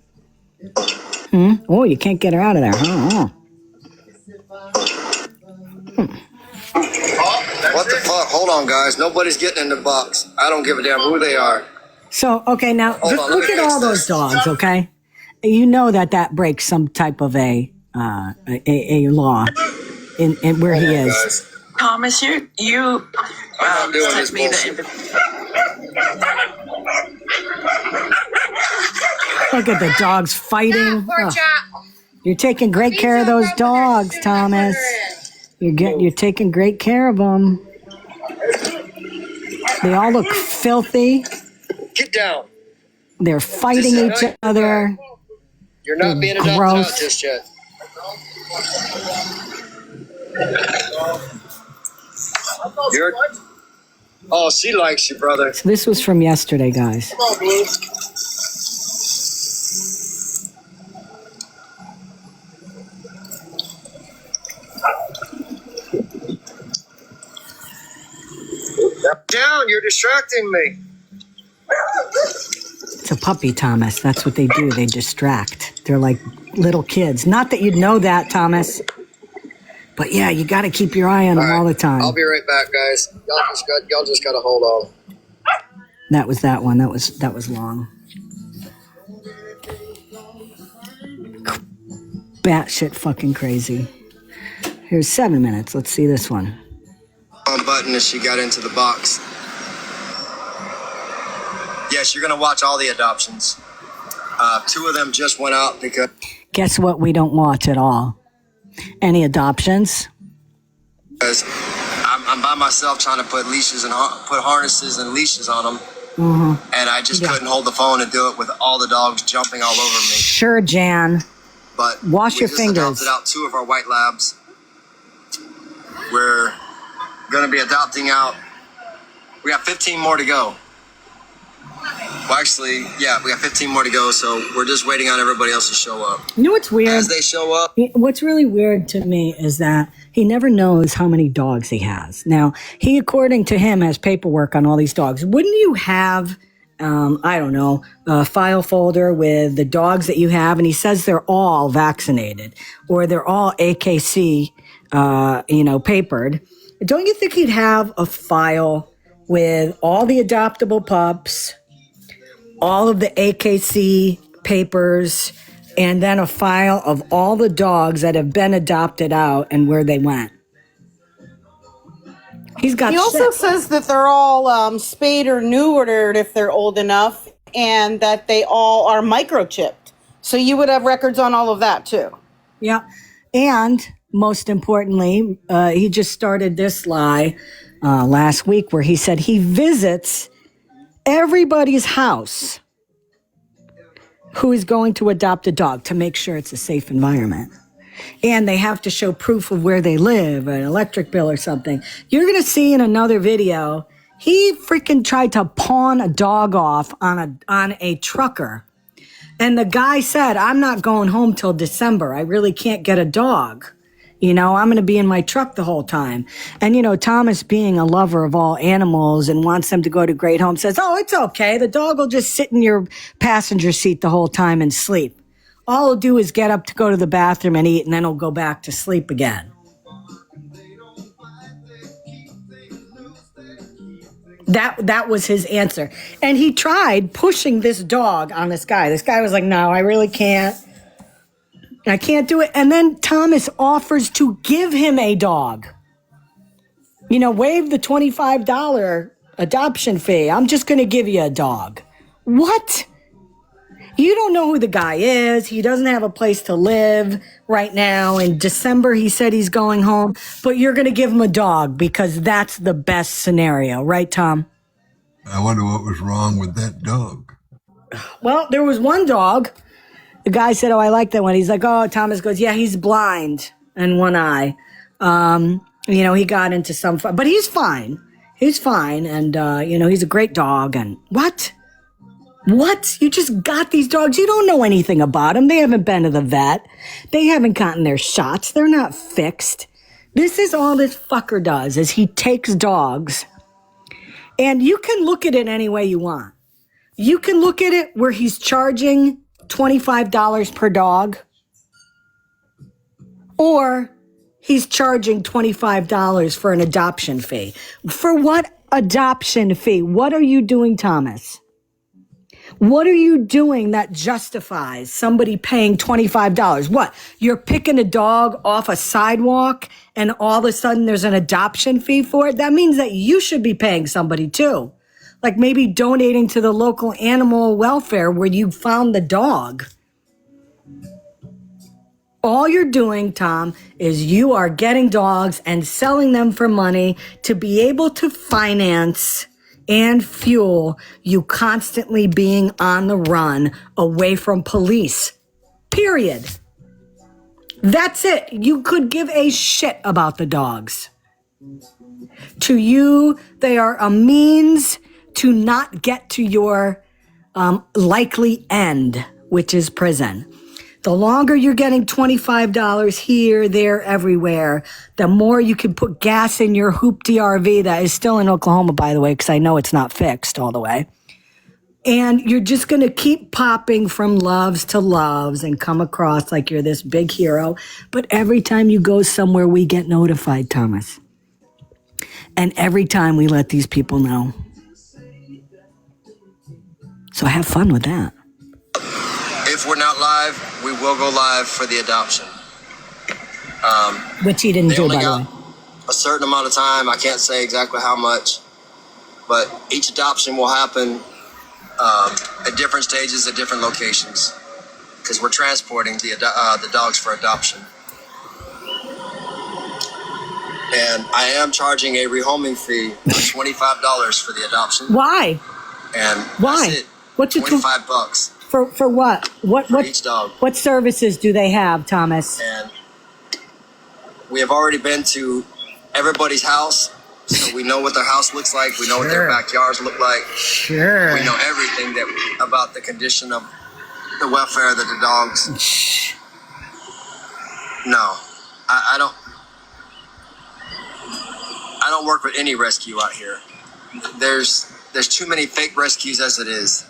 Oh, you can't get her out of there, huh? What the fuck? Hold on, guys. Nobody's getting in the box. I don't give a damn who they are. So, okay, now Hold on, let look me at fix all those this. dogs, okay? You know that breaks some type of a law in where he is. Guys. Thomas, you I'm doing sent this me bullshit. Look at the dogs fighting. Poor Ugh. chap. You're taking great care of those dogs, Thomas. You're taking great care of them. They all look filthy. Get down. They're fighting each other. You're not being adopted Gross. out just yet. You're. Oh, she likes you, brother. So this was from yesterday, guys. Come on, Blue. Down, you're distracting me. It's a puppy, Thomas. That's what they do. They distract. They're like little kids. Not that you'd know that, Thomas. But yeah, you got to keep your eye on them all the time. I'll be right back, guys. Y'all just gotta hold on. That was that one. That was long. batshit fucking crazy. Here's 7 minutes. Let's see this one. Button as she got into the box. Yes, you're gonna watch all the adoptions. 2 of them just went out because. Guess what? We don't watch at all. Any adoptions? Because I'm by myself trying to put leashes and put harnesses and leashes on them, and I just couldn't hold the phone and do it with all the dogs jumping all over me. Sure, Jan. But wash your fingers. We just adopted out 2 of our white labs. We're going to be adopting out. We got 15 more to go. Well, actually, yeah, we got 15 more to go, so we're just waiting on everybody else to show up. You know what's weird? As they show up. What's really weird to me is that he never knows how many dogs he has. Now, he, according to him, has paperwork on all these dogs. Wouldn't you have, I don't know, a file folder with the dogs that you have, and he says they're all vaccinated or they're all AKC, papered. Don't you think he'd have a file with all the adoptable pups, all of the AKC papers, and then a file of all the dogs that have been adopted out and where they went? He also says that they're all spayed or neutered if they're old enough, and that they all are microchipped. So you would have records on all of that too. Yeah. And most importantly, he just started this lie last week where he said he visits everybody's house who is going to adopt a dog to make sure it's a safe environment. And they have to show proof of where they live, an electric bill or something. You're going to see in another video, he freaking tried to pawn a dog off on a trucker. And the guy said, I'm not going home till December. I really can't get a dog. I'm going to be in my truck the whole time. And, Thomas, being a lover of all animals and wants them to go to great homes, says, oh, it's okay. The dog will just sit in your passenger seat the whole time and sleep. All he'll do is get up to go to the bathroom and eat, and then he'll go back to sleep again. That was his answer. And he tried pushing this dog on this guy. This guy was like, no, I really can't. I can't do it. And then Thomas offers to give him a dog. Waive the $25 adoption fee. I'm just going to give you a dog. What? You don't know who the guy is. He doesn't have a place to live right now. In December, he said he's going home. But you're going to give him a dog because that's the best scenario. Right, Tom? I wonder what was wrong with that dog. Well, there was one dog. The guy said, oh, I like that one. He's like, oh, Thomas goes, yeah, he's blind in one eye. He got into some fun, but he's fine. He's fine. And, he's a great dog. And what? You just got these dogs. You don't know anything about them. They haven't been to the vet. They haven't gotten their shots. They're not fixed. This is all this fucker does is he takes dogs, and you can look at it any way you want. You can look at it where he's charging $25 per dog, or he's charging $25 for an adoption fee. For what adoption fee? What are you doing, Thomas? What are you doing that justifies somebody paying $25? What? You're picking a dog off a sidewalk and all of a sudden there's an adoption fee for it? That means that you should be paying somebody too. Like maybe donating to the local animal welfare where you found the dog. All you're doing, Tom, is you are getting dogs and selling them for money to be able to finance and fuel you constantly being on the run away from police. Period. That's it. You could give a shit about the dogs. To you, they are a means to not get to your likely end, which is prison. The longer you're getting $25 here, there, everywhere, the more you can put gas in your hoopty RV that is still in Oklahoma, by the way, because I know it's not fixed all the way. And you're just going to keep popping from loves to loves and come across like you're this big hero. But every time you go somewhere, we get notified, Thomas. And every time we let these people know. So have fun with that. If we're not live. 5, we will go live for the adoption. Which he didn't They do, only by the got way. a certain amount of time. I can't say exactly how much, but each adoption will happen at different stages at different locations because we're transporting the dogs for adoption. And I am charging a rehoming fee of $25 for the adoption. Why? And Why? that's it. What's your $25 for what? for each dog. What services do they have, Thomas? And we have already been to everybody's house, so we know what their house looks like. We know what their backyards look like. Sure. We know everything about the condition of the welfare of the dogs. No, I don't work with any rescue out here. There's too many fake rescues as it is,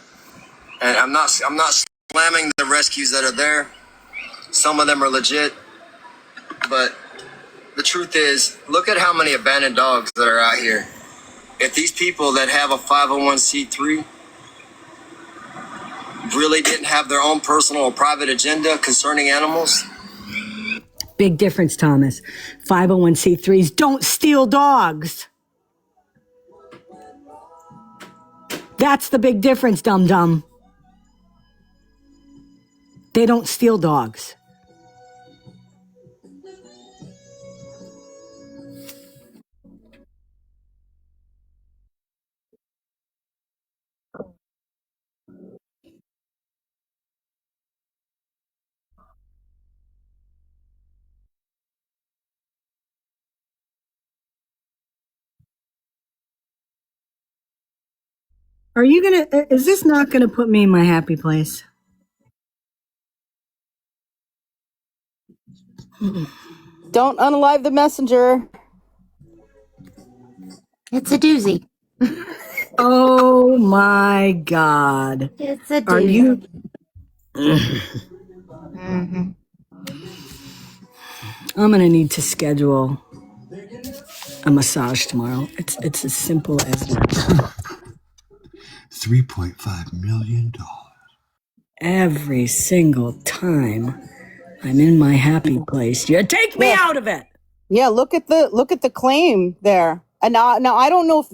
and I'm not slamming the rescues that are there. Some of them are legit, but the truth is, look at how many abandoned dogs that are out here. If these people that have a 501c3 really didn't have their own personal or private agenda concerning animals. Big difference, Thomas. 501c3s don't steal dogs. That's the big difference, dum-dum. They don't steal dogs. Is this not gonna put me in my happy place? Don't unalive the messenger. It's a doozy. Oh my God. It's a doozy. Are you? Mm-hmm. I'm gonna need to schedule a massage tomorrow. It's as simple as that. $3.5 million. Every single time I'm in my happy place, you take me out of it. Yeah, look at the claim there. And now I don't know if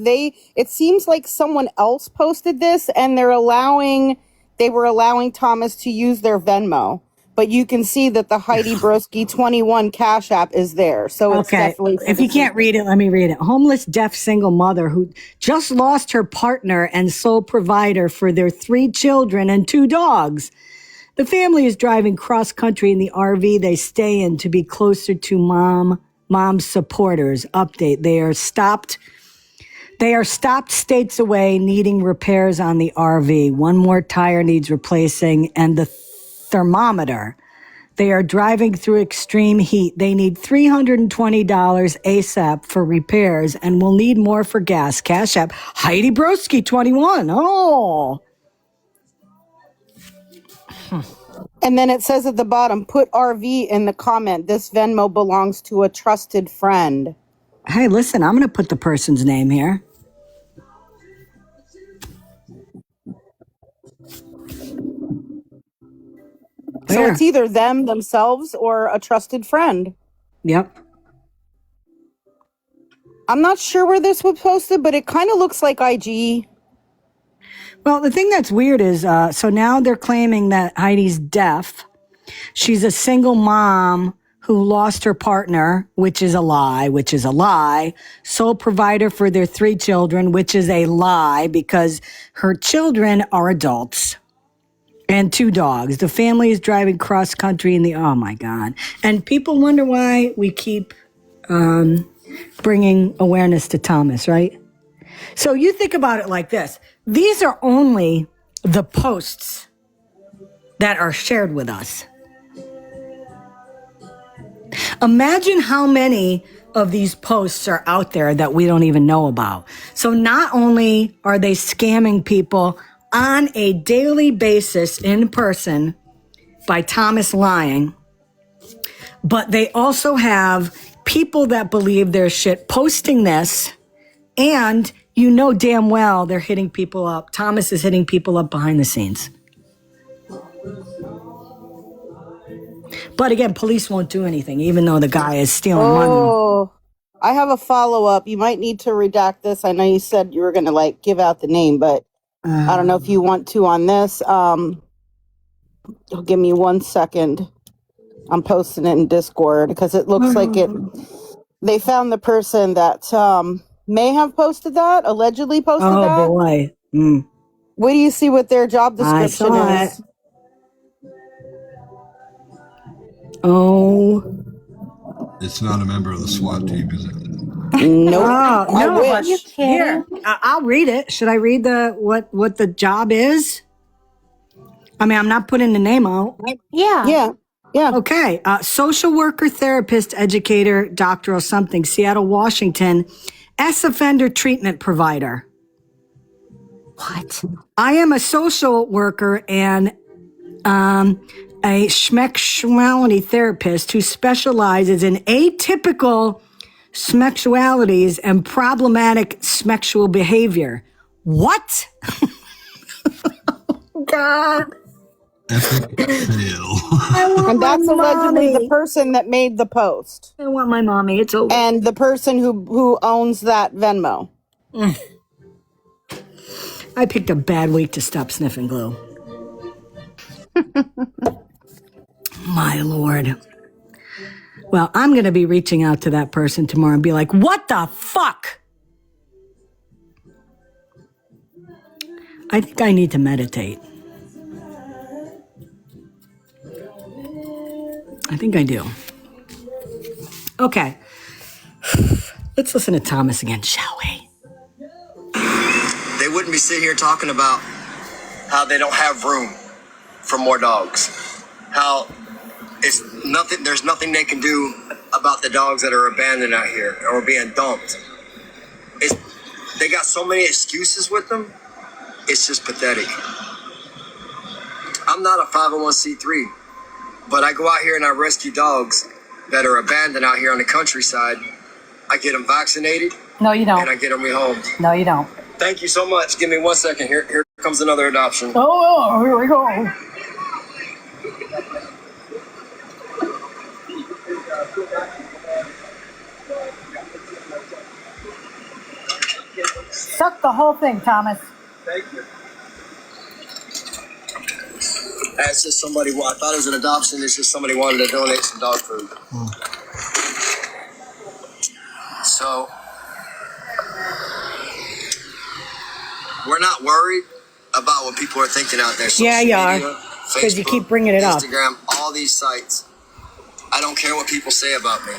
it seems like someone else posted this and they were allowing Thomas to use their Venmo. But you can see that the Heidi Broski 21 Cash App is there. So it's definitely if you can't read it, let me read it. Homeless, deaf, single mother who just lost her partner and sole provider for their 3 children and 2 dogs. The family is driving cross country in the RV they stay in to be closer to mom's supporters. Update. They are stopped states away, needing repairs on the RV. One more tire needs replacing and the thermometer. They are driving through extreme heat. They need $320 ASAP for repairs and will need more for gas. Cash App. Heidi Broski 21. Oh. And then it says at the bottom, put RV in the comment. This Venmo belongs to a trusted friend. Hey, listen, I'm going to put the person's name here. So it's either them themselves or a trusted friend. Yep. I'm not sure where this was posted, but it kind of looks like IG. Well, the thing that's weird is, so now they're claiming that Heidi's deaf. She's a single mom who lost her partner, which is a lie. Sole provider for their 3 children, which is a lie because her children are adults. And 2 dogs. The family is driving cross country in the, oh my God. And people wonder why we keep bringing awareness to Thomas, right? So you think about it like this. These are only the posts that are shared with us. Imagine how many of these posts are out there that we don't even know about. So not only are they scamming people on a daily basis in person by Thomas lying, but they also have people that believe their shit posting this, and you know damn well they're hitting people up. Thomas is hitting people up behind the scenes. But again, police won't do anything, even though the guy is stealing money. Oh, I have a follow-up. You might need to redact this. I know you said you were going to like give out the name, but I don't know if you want to on this. Give me 1 second. I'm posting it in Discord because it looks like they found the person that may have posted that, allegedly posted that. Oh boy. Wait do you see what their job I description saw is? it. Oh. It's not a member of the SWAT team, is it? Nope. Oh, I no. wish. You Here, kidding? I'll read it. Should I read what the job is? I mean, I'm not putting the name out. Yeah. Yeah. Okay. Social worker, therapist, educator, doctoral something, Seattle, Washington, offender treatment provider. What? I am a social worker and a sexuality therapist who specializes in atypical sexualities and problematic sexual behavior. What? God. Epic fail. And that's allegedly the mommy. person that made the post. I want my mommy. It's over. And the person who owns that Venmo. I picked a bad week to stop sniffing glue. My Lord. Well, I'm going to be reaching out to that person tomorrow and be like, what the fuck? I think I need to meditate. I think I do. Okay. Let's listen to Thomas again, shall we? They wouldn't be sitting here talking about how they don't have room for more dogs. How there's nothing they can do about the dogs that are abandoned out here or being dumped. They got so many excuses with them. It's just pathetic. I'm not a 501c3, but I go out here and I rescue dogs that are abandoned out here on the countryside. I get them vaccinated. No, you And don't. I get them rehomed. No, you don't. Thank you so much. Give me 1 second. Here comes another adoption. Oh, here we go. Suck the whole thing, Thomas. Thank you. It's just somebody. I thought it was an adoption. It's just somebody wanted to donate some dog food. So we're not worried about what people are thinking out there. Social Yeah, you are. media, Because you Facebook, keep bringing it up. Instagram, all these sites. I don't care what people say about me.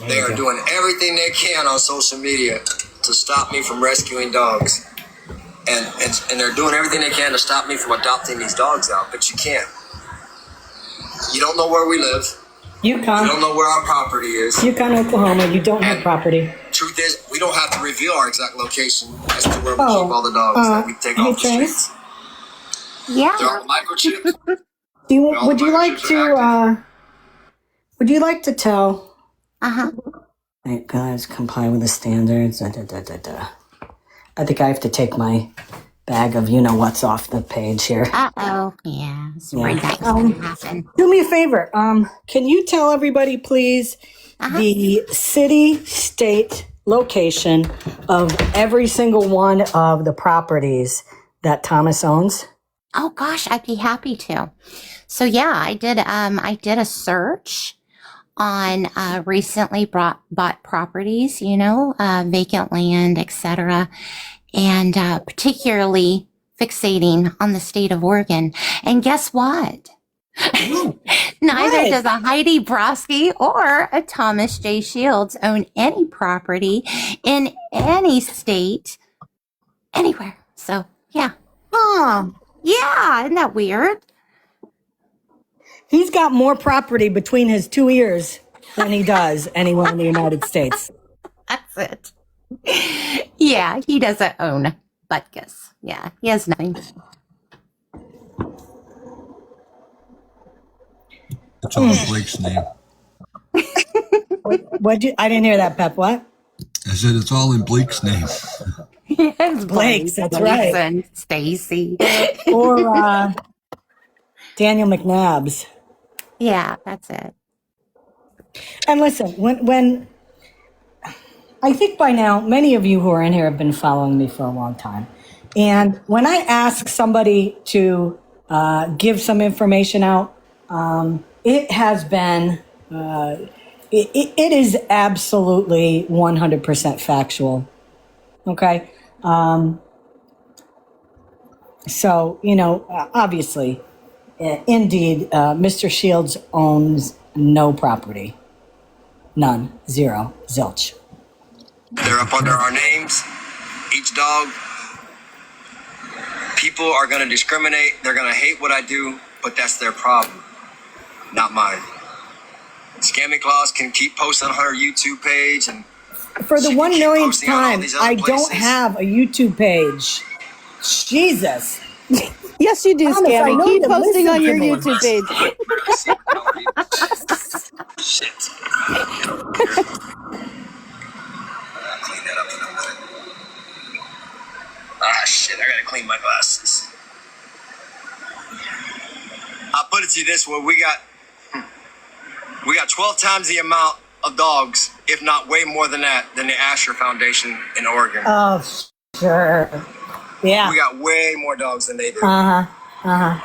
They are doing everything they can on social media to stop me from rescuing dogs. And they're doing everything they can to stop me from adopting these dogs out, but you can't. You don't know where we live. You Yukon. don't know where our property is. Yukon, Oklahoma. You don't have property. Truth is, we don't have to reveal our exact location as to where we keep all the dogs that we take off the streets. Yeah. They're all microchipped. Would you like to tell? Hey, guys, comply with the standards. I think I have to take my bag of what's off the page here. Uh-oh. Yeah. Right, that's gonna happen. Do me a favor. Can you tell everybody, please, the city, state, location of every single one of the properties that Thomas owns? Oh gosh, I'd be happy to. So yeah, I did a search on recently bought properties, vacant land, etc. And particularly fixating on the state of Oregon. And guess what? Neither does a Heidi Broski or a Thomas J. Shields own any property in any state anywhere. So yeah. Yeah, isn't that weird? He's got more property between his two ears than he does anywhere in the United States. That's it. Yeah, he doesn't own Butkus. Yeah, he has nothing. It's all Blake's name. I didn't hear that, Pep. What? I said it's all in Blake's name. Yes, Blake's, that's right. And Stacy. Or Daniel McNabb's. Yeah, that's it. And listen, when I think by now, many of you who are in here have been following me for a long time. And when I ask somebody to give some information out, it has been, it is absolutely 100% factual. Okay. So, obviously, indeed, Mr. Shields owns no property. None. Zero. Zilch. They're up under our names. Each dog. People are going to discriminate. They're going to hate what I do, but that's their problem, not mine. Scammy Claus can keep posting on her YouTube page, and for the 1 millionth posting on all time, these other I don't places. have a YouTube page. Jesus. Yes, you do, Thomas, I Scammy. know Keep you posting listen on to your me. YouTube page. Shit. I'll clean that up in a minute. Ah, shit. I gotta clean my glasses. I'll put it to you this way. We got 12 times the amount of dogs, if not way more than that, than the Asher Foundation in Oregon. Oh, sure. Yeah. We got way more dogs than they do. Uh-huh. Uh-huh.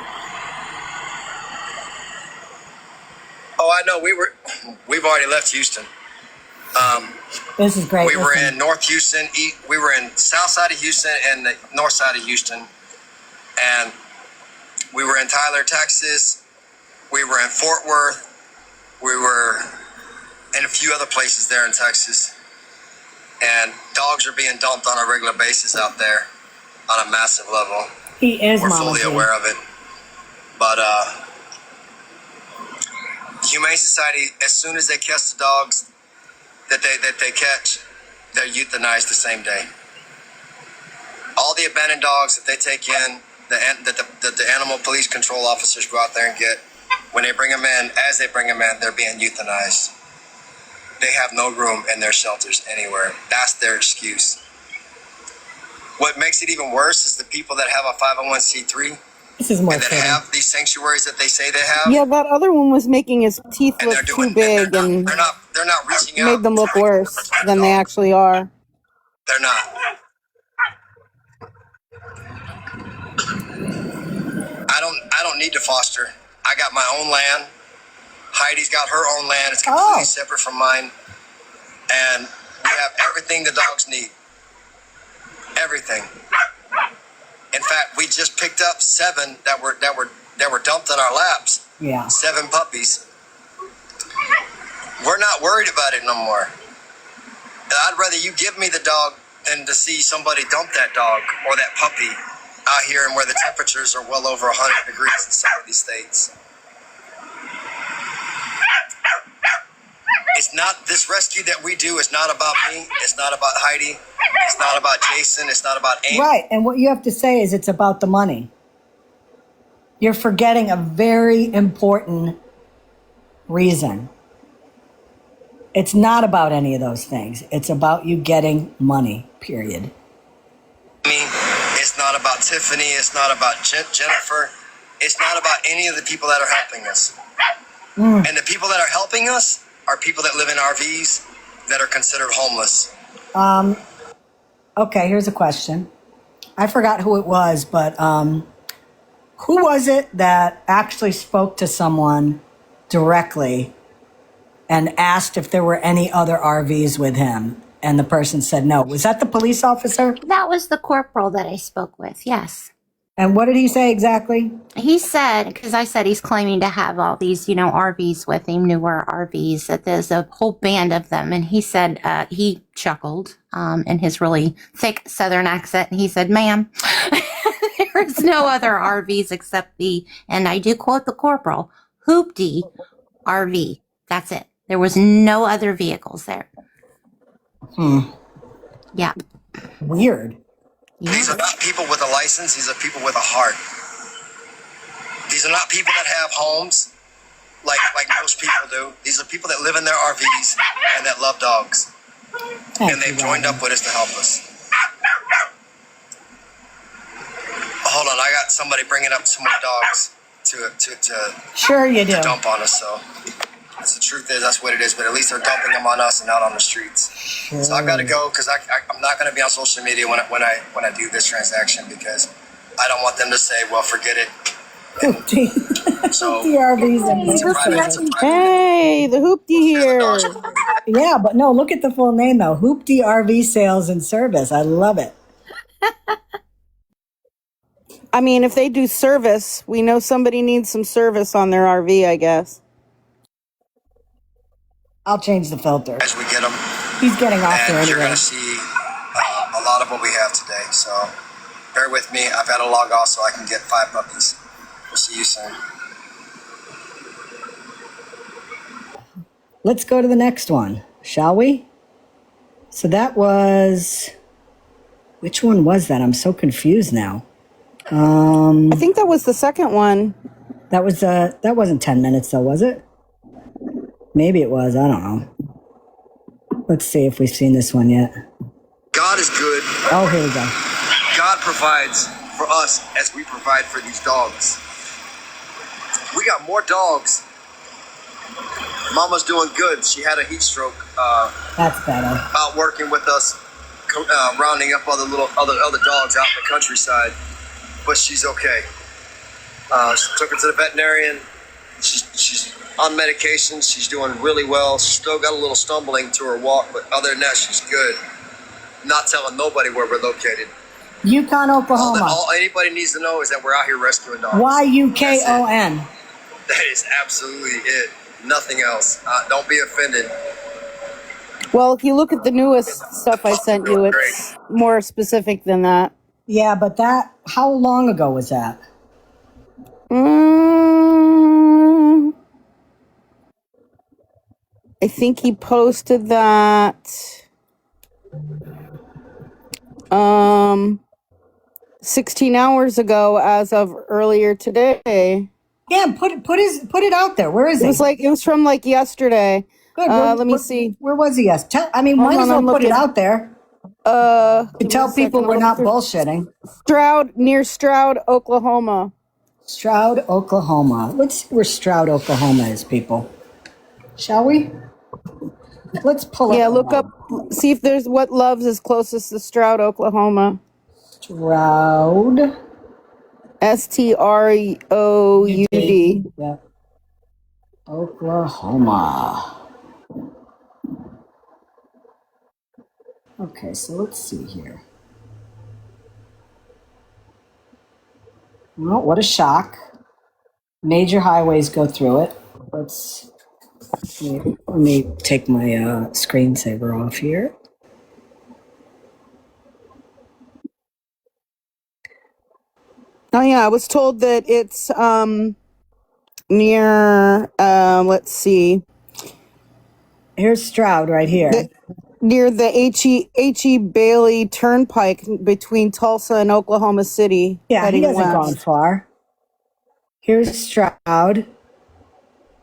Oh, I know. We've already left Houston. This is great. We were Listen. in North Houston. We were in south side of Houston and the north side of Houston. And we were in Tyler, Texas. We were in Fort Worth. We were in a few other places there in Texas. And dogs are being dumped on a regular basis out there on a massive level. He is We're Mama fully G. aware of it. But Humane Society, as soon as they catch the dogs that they catch, they're euthanized the same day. All the abandoned dogs that they take in, that the animal police control officers go out there and get, when they bring them in, as they bring them in, they're being euthanized. They have no room in their shelters anywhere. That's their excuse. What makes it even worse is the people that have a 501c3 This is more and that fitting. have these sanctuaries that they say they have. Yeah, that other one was making his teeth And look too big and they're not reaching out. made them look worse than they actually are. They're not. I don't need to foster. I got my own land. Heidi's got her own land. It's completely separate from mine. And we have everything the dogs need. Everything. In fact, we just picked up 7 that were dumped in our laps. Yeah. 7 puppies. We're not worried about it no more. I'd rather you give me the dog than to see somebody dump that dog or that puppy out here and where the temperatures are well over 100 degrees in some of these states. It's not, this rescue that we do is not about me. It's not about Heidi. It's not about Jason. It's not about Amy. Right. And what you have to say is it's about the money. You're forgetting a very important reason. It's not about any of those things. It's about you getting money, period. It's not about Tiffany. It's not about Jennifer. It's not about any of the people that are helping us. And the people that are helping us are people that live in RVs that are considered homeless. Okay, here's a question. I forgot who it was, but who was it that actually spoke to someone directly and asked if there were any other RVs with him? And the person said no. Was that the police officer? That was the corporal that I spoke with, yes. And what did he say exactly? He said, because I said he's claiming to have all these, RVs with him, newer RVs, that there's a whole band of them. And he said, he chuckled in his really thick Southern accent. And he said, ma'am, there is no other RVs except the, and I do quote the corporal, hoopty RV. That's it. There was no other vehicles there. Yeah. Weird. Yeah. These are not people with a license. These are people with a heart. These are not people that have homes like most people do. These are people that live in their RVs and that love dogs. And they've joined up with us to help us. Hold on, I got somebody bringing up some more dogs. to Sure you do. dump on us. So that's the truth is that's what it is. But at least they're dumping them on us and not on the streets. Sure. So I've got to go because I'm not going to be on social media when I do this transaction because I don't want them to say, well, forget it. So RVs and it's a private. Hey, the hoopty here. Yeah, but no, look at the full name though. Hoopty RV Sales and Service. I love it. I mean, if they do service, we know somebody needs some service on their RV, I guess. I'll change the filter. As we get them, He's getting off there and you're anyway. going to see a lot of what we have today. So bear with me. I've got to log off so I can get 5 puppies. We'll see you soon. Let's go to the next one, shall we? So that was, which one was that? I'm so confused now. I think that was the second one. That wasn't 10 minutes though, was it? Maybe it was. I don't know. Let's see if we've seen this one yet. God is good. Oh, here we go. God provides for us as we provide for these dogs. We got more dogs. Mama's doing good. She had a heat stroke. That's better. Out working with us, rounding up other dogs out in the countryside, but she's okay. Took her to the veterinarian. She's on medication. She's doing really well. She's still got a little stumbling to her walk, but other than that, she's good. Not telling nobody where we're located. Yukon, Oklahoma. All anybody needs to know is that we're out here rescuing dogs. YUKON. That is absolutely it. Nothing else. Don't be offended. Well, if you look at the newest stuff I sent you, it's more specific than that. Yeah, but how long ago was that? I think he posted that 16 hours ago as of earlier today. Yeah, put it out there. Where is it? It was from like yesterday. Good. Let me see. Where was he? Yes. Might as well put it out there. To tell people we're not bullshitting. Near Stroud, Oklahoma. Stroud, Oklahoma. Let's see where Stroud, Oklahoma is, people. Shall we? Let's pull up. Yeah, look up, see if there's what Loves is closest to Stroud, Oklahoma. Stroud. STROUD. Yeah. Oklahoma. Okay, so let's see here. Well, what a shock. Major highways go through it. Let me take my screensaver off here. Oh yeah, I was told that it's near let's see. Here's Stroud right here. Near the H.E. Bailey Turnpike between Tulsa and Oklahoma City. Yeah, he hasn't gone far. Here's Stroud,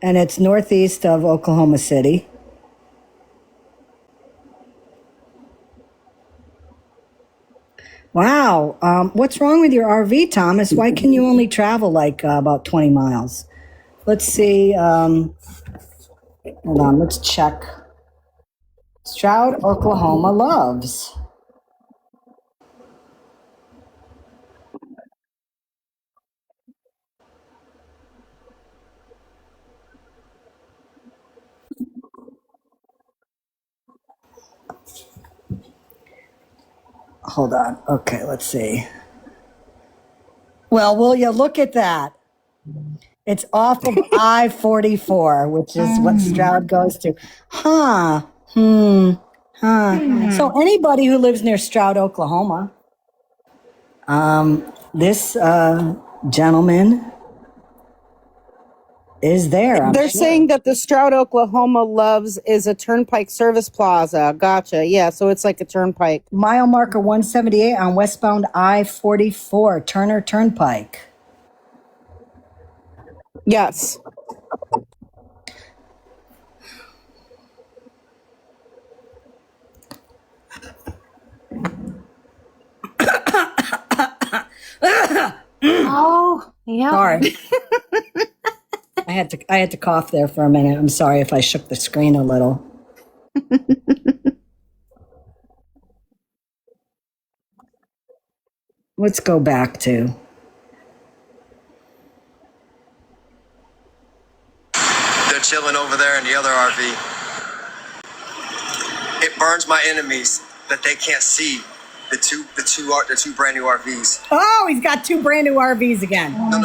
and it's northeast of Oklahoma City. Wow. What's wrong with your RV, Thomas? Why can you only travel like about 20 miles? Let's see. Hold on, let's check. Stroud, Oklahoma Loves. Hold on. Okay, let's see. Well, will you look at that? It's off of I-44, which is what Stroud goes to. So anybody who lives near Stroud, Oklahoma, this gentleman is there. They're saying that the Stroud, Oklahoma Loves is a turnpike service plaza. Gotcha. Yeah, so it's like a turnpike. Mile marker 178 on westbound I-44, Turner Turnpike. Yes. Oh, yeah. Sorry. I had to cough there for a minute. I'm sorry if I shook the screen a little. Let's go back to. They're chilling over there in the other RV. It burns my enemies that they can't see the two brand new RVs. Oh, he's got 2 brand new RVs again. No.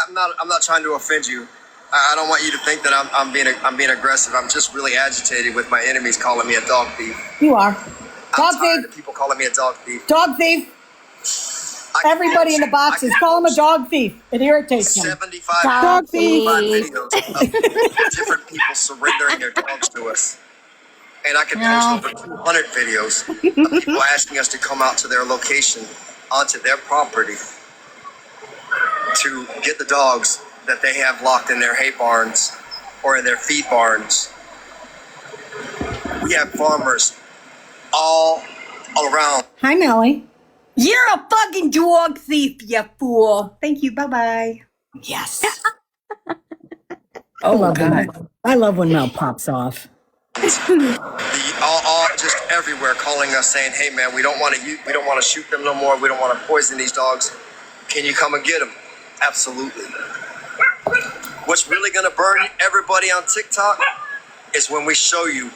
I'm not trying to offend you. I don't want you to think that I'm being aggressive. I'm just really agitated with my enemies calling me a dog thief. You are. Dog I'm tired thief. of people calling me a dog thief. Dog thief. Everybody in the boxes, call him a dog thief. It irritates him. 75 Dog thief. videos of different people surrendering their dogs to us. And I can post over 200 videos of people asking us to come out to their location, onto their property, to get the dogs that they have locked in their hay barns or in their feed barns. We have farmers all around. Hi, Melly. You're a fucking dog thief, you fool. Thank you. Bye-bye. Yes. I love when Mel pops off. All just everywhere calling us saying, "Hey man, we don't want to shoot them no more. We don't want to poison these dogs. Can you come and get them?" Absolutely. What's really gonna burn everybody on TikTok is when we show you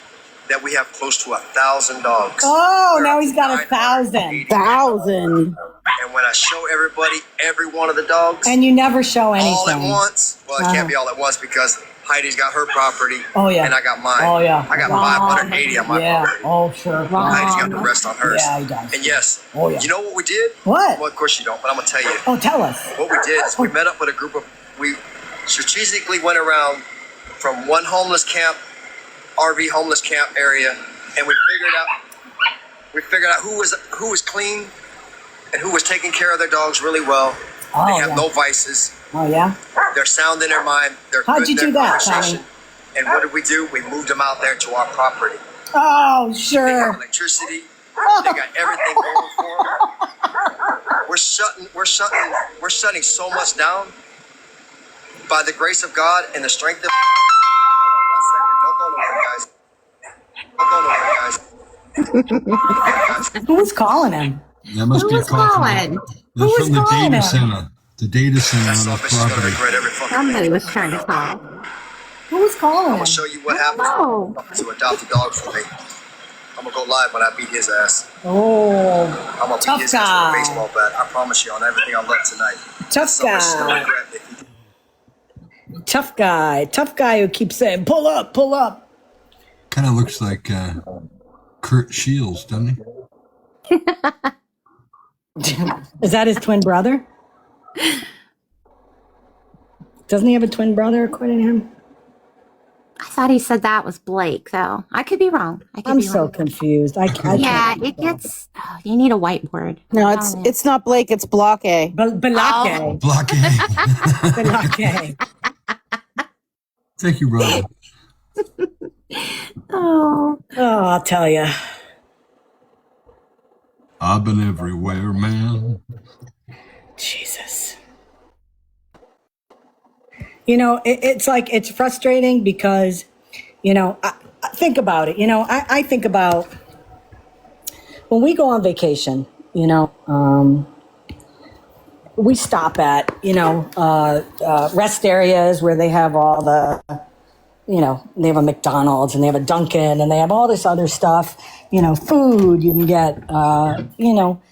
that we have close to 1,000 dogs. Oh, now he's got 1,000. 1,000. And when I show everybody every one of the dogs, And you never show anything. all at once, well, it can't be all at once because Heidi's got her property. Oh, yeah. And I got mine. Oh, yeah. I got 580 on my property. Oh, sure. Heidi's got the rest on hers. Yeah, he does. And yes, Oh, yeah. you know what we did? What? Well, of course you don't, but I'm gonna tell you. Oh, tell us. What we did is we met up with a group of, we strategically went around from one homeless camp, RV homeless camp area, and we figured out who was clean and who was taking care of their dogs really well. Oh, They have yeah. no vices. Oh, yeah? They're sound in their mind. They're How'd good you in their do that, conversation. Tommy? And what did we do? We moved them out there to our property. Oh, They have sure. electricity. They got everything going for them. We're shutting so much down by the grace of God and the strength of. Hold on 1 second. Don't go nowhere, guys. Who was calling him? That must be a Who's call calling? from, that's was from the calling data him? center. The data center That on the selfish is gonna property. regret every fucking Somebody thing. was trying to call. Who was calling I'm him? gonna show you what happens Oh. to adopt a dog for me. I'm gonna go live when I beat his ass. Oh, I'm gonna Tough beat his ass with guy. a baseball bat. I promise you on everything I love tonight. tough Selfish is gonna guy. regret if he Tough guy. Tough guy who keeps saying, pull up, pull up. Kind of looks like Kurt Shields, doesn't he? Is that his twin brother? Doesn't he have a twin brother, according to him? I thought he said that was Blake, though. I could be wrong. I'm so confused. I Yeah, can't. it gets. Oh, you need a whiteboard. No, I'm it's telling you. it's not Blake, it's Block A. Balake. Block A. Balake. Thank you, brother. Oh, Oh, I'll tell you. I've been everywhere, man. Jesus. You know, it's like, it's frustrating because, you know, I think about it. You know, I think about when we go on vacation, you know, we stop at, you know, rest areas where they have all the, you know, they have a McDonald's and they have a Dunkin' and they have all this other stuff, you know, food you can get, you know,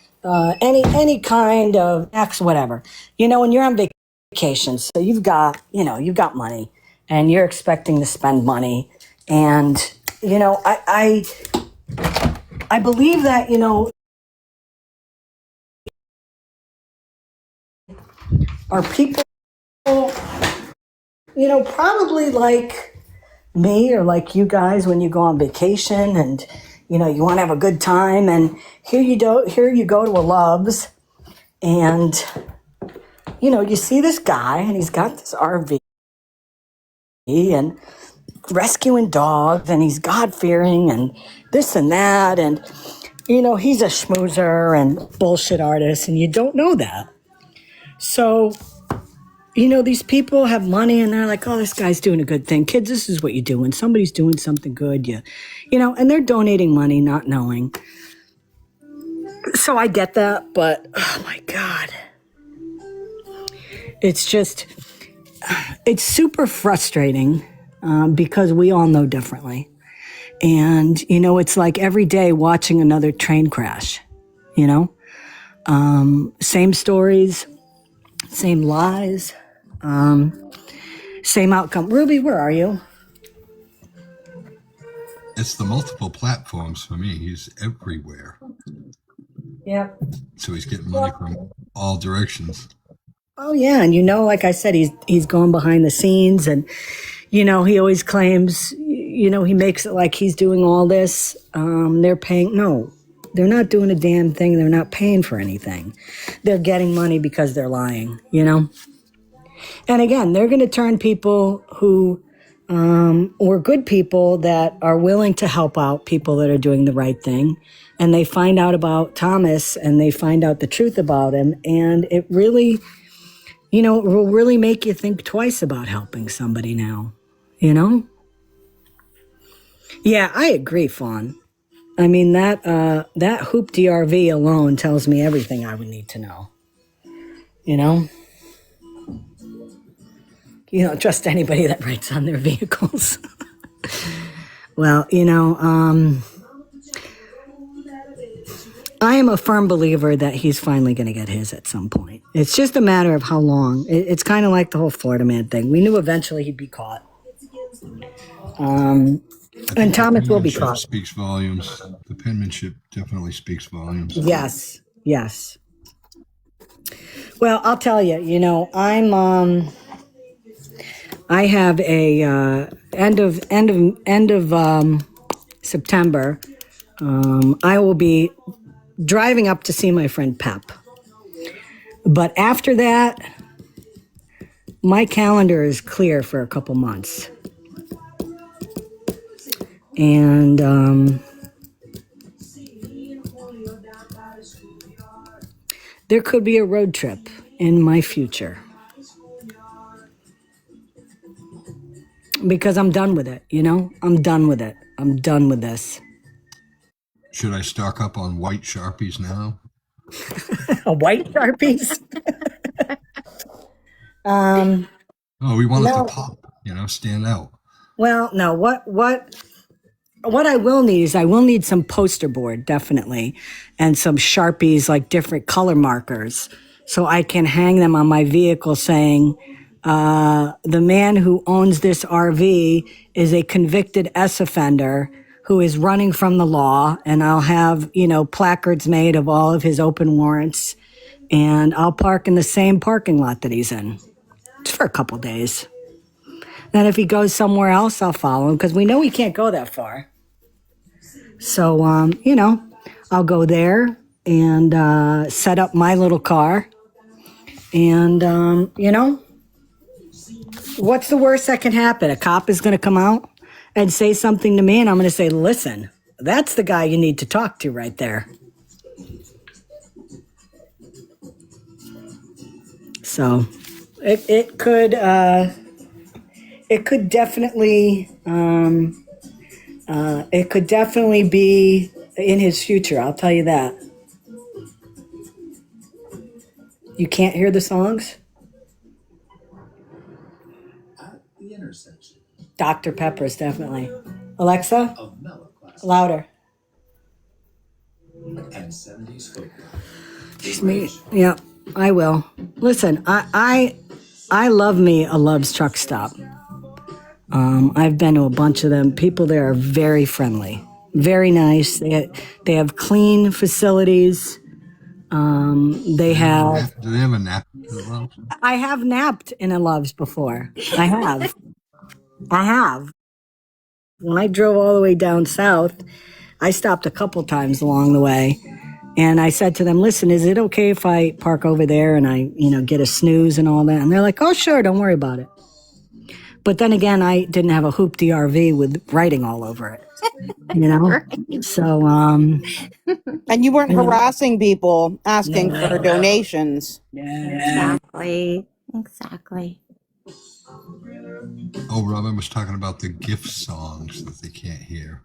any kind of X, whatever, you know, when you're on vacation. So you've got, you know, you've got money and you're expecting to spend money. And, you know, I believe that, you know, are people, you know, probably like me or like you guys when you go on vacation and, you know, you want to have a good time. And here you go to a Love's and, you know, you see this guy and he's got this RV and rescuing dogs and he's God-fearing and this and that. And, you know, he's a schmoozer and bullshit artist and you don't know that. So, these people have money and they're like, oh, this guy's doing a good thing. Kids, this is what you do when somebody's doing something good. And they're donating money, not knowing. So I get that, but oh my God. It's super frustrating because we all know differently. And, it's like every day watching another train crash, same stories, same lies, same outcome. Ruby, where are you? It's the multiple platforms for me. He's everywhere. Yeah. So he's getting money from all directions. Oh yeah, and like I said, he's going behind the scenes, and he always claims, he makes it like he's doing all this. They're paying. No, they're not doing a damn thing. They're not paying for anything. They're getting money because they're lying. And again, they're going to turn people who, or good people that are willing to help out people that are doing the right thing, and they find out about Thomas and they find out the truth about him, and it really. It will really make you think twice about helping somebody now, Yeah, I agree, Fawn. I mean, that Hoop DRV alone tells me everything I would need to know. You don't trust anybody that writes on their vehicles. Well, I am a firm believer that he's finally going to get his at some point. It's just a matter of how long. It's kind of like the whole Florida man thing. We knew eventually he'd be caught. And Thomas will be caught. Speaks volumes. The penmanship definitely speaks volumes. Yes. Well, I'll tell you, I have a end of September. I will be driving up to see my friend Pep. But after that, my calendar is clear for a couple months. And there could be a road trip in my future. Because I'm done with it, I'm done with it. I'm done with this. Should I stock up on white Sharpies now? White Sharpies? We want it to pop, stand out. Well, no, what I will need is I will need some poster board, definitely, and some Sharpies, like different color markers, so I can hang them on my vehicle saying, the man who owns this RV is a convicted S offender who is running from the law, and I'll have, placards made of all of his open warrants, and I'll park in the same parking lot that he's in just for a couple days. Then if he goes somewhere else, I'll follow him because we know he can't go that far. So, I'll go there and set up my little car. And, what's the worst that can happen? A cop is going to come out and say something to me, and I'm going to say, listen, that's the guy you need to talk to right there. So it could definitely be in his future. I'll tell you that. You can't hear the songs? At the intersection. Dr. Pepper's definitely. Alexa, louder. And 70s folklore. Excuse me. Yeah, I will. Listen, I love me a Love's truck stop. I've been to a bunch of them. People there are very friendly, very nice. They have clean facilities. They have. Do they have a nap? I have napped in a Love's before. I have. When I drove all the way down south, I stopped a couple times along the way, and I said to them, "Listen, is it okay if I park over there and I, get a snooze and all that?" And they're like, "Oh, sure, don't worry about it." But then again, I didn't have a Hoop DRV with writing all over it, Right. So, and you weren't harassing people asking for donations. Yeah. Exactly. Exactly. Oh, Robin was talking about the gift songs that they can't hear.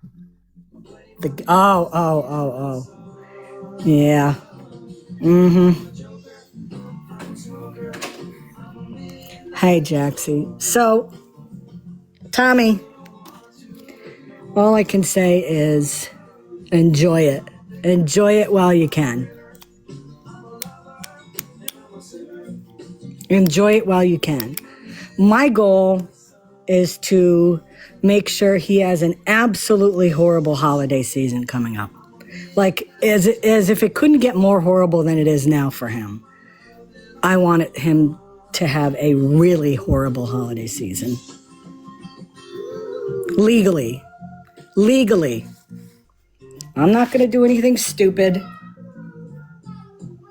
Oh. Yeah. Mm-hmm. Hey, Jaxie. So, Tommy, all I can say is enjoy it. Enjoy it while you can. Enjoy it while you can. My goal is to make sure he has an absolutely horrible holiday season coming up. Like, as if it couldn't get more horrible than it is now for him. I wanted him to have a really horrible holiday season. Legally. I'm not going to do anything stupid.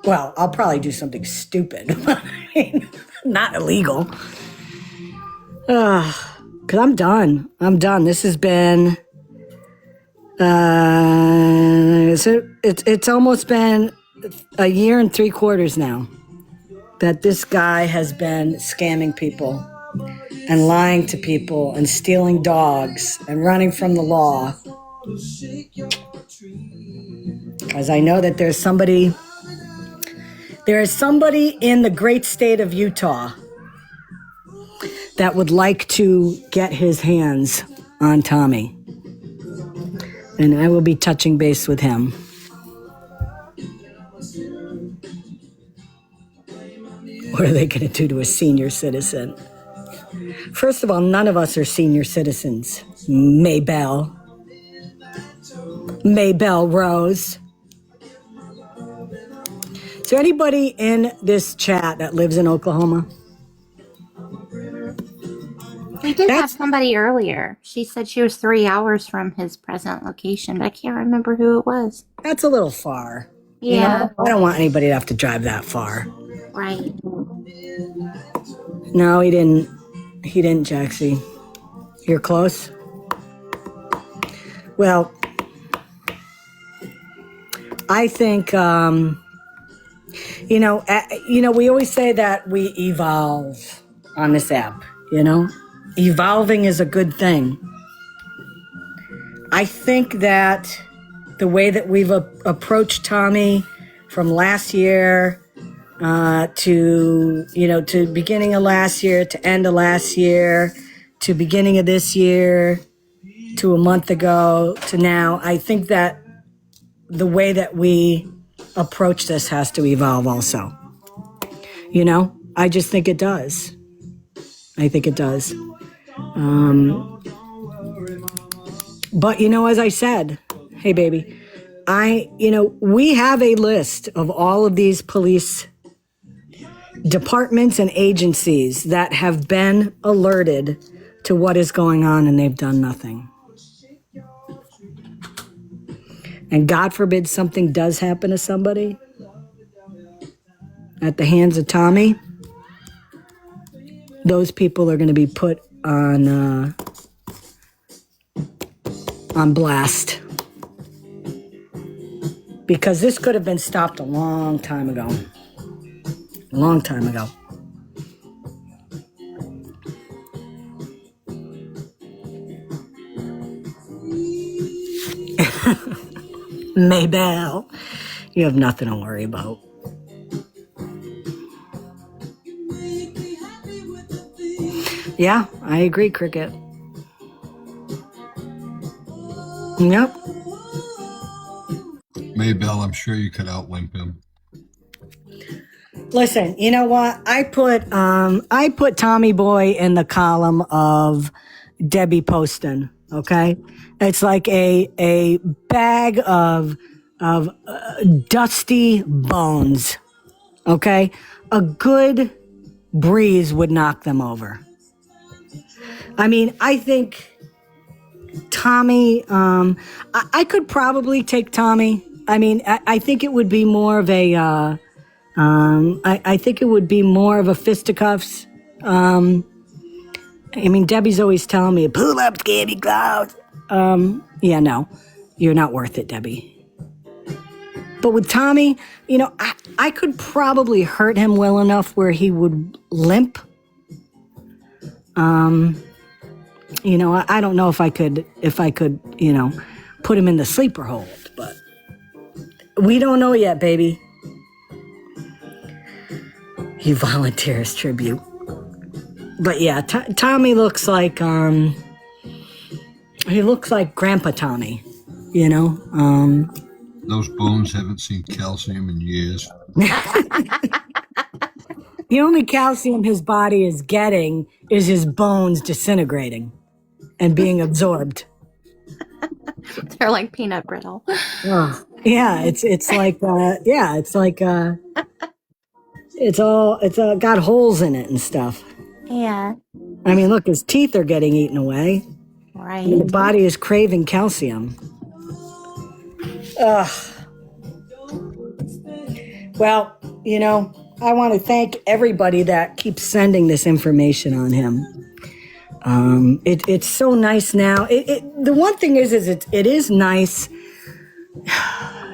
Well, I'll probably do something stupid. Not illegal. Because I'm done. This has been... it's almost been a year and 3/4 now that this guy has been scamming people and lying to people and stealing dogs and running from the law. Because I know that there is somebody in the great state of Utah that would like to get his hands on Tommy. And I will be touching base with him. What are they going to do to a senior citizen? First of all, none of us are senior citizens. Maybelle Rose. Is there anybody in this chat that lives in Oklahoma? We did have somebody earlier. She said she was 3 hours from his present location, but I can't remember who it was. That's a little far. Yeah. You know, I don't want anybody to have to drive that far. Right. No, he didn't. He didn't, Jaxie. You're close? Well, I think, we always say that we evolve on this app, Evolving is a good thing. I think that the way that we've approached Tommy from last year to beginning of last year, to end of last year, to beginning of this year, to a month ago, to now, I think that the way that we approach this has to evolve also. I just think it does. I think it does. But, as I said, hey, baby, we have a list of all of these police departments and agencies that have been alerted to what is going on, and they've done nothing. And God forbid something does happen to somebody at the hands of Tommy, those people are going to be put on blast. Because this could have been stopped a long time ago. A long time ago. Maybelle, you have nothing to worry about. Yeah, I agree, Cricket. Yep. Maybelle, I'm sure you could outwimp him. Listen, you know what? I put Tommy Boy in the column of Debbie Poston. Okay, it's like a bag of dusty bones. Okay, a good breeze would knock them over. I mean, I think Tommy. I could probably take Tommy. I mean, I think it would be more of a. I think it would be more of a fisticuffs. I mean, Debbie's always telling me, pull up, Scammy Clouds. Yeah, no, you're not worth it, Debbie. But with Tommy, I could probably hurt him well enough where he would limp. I don't know if I could, put him in the sleeper hold, but we don't know yet, baby. He volunteers tribute. But yeah, Tommy looks like, he looks like Grandpa Tommy, Those bones haven't seen calcium in years. The only calcium his body is getting is his bones disintegrating and being absorbed. They're like peanut brittle. Oh. Yeah, it's like it's got holes in it and stuff. Yeah. I mean, look, his teeth are getting eaten away. Right. And the body is craving calcium. Ugh. Well, I want to thank everybody that keeps sending this information on him. It's so nice now. The one thing is it is nice.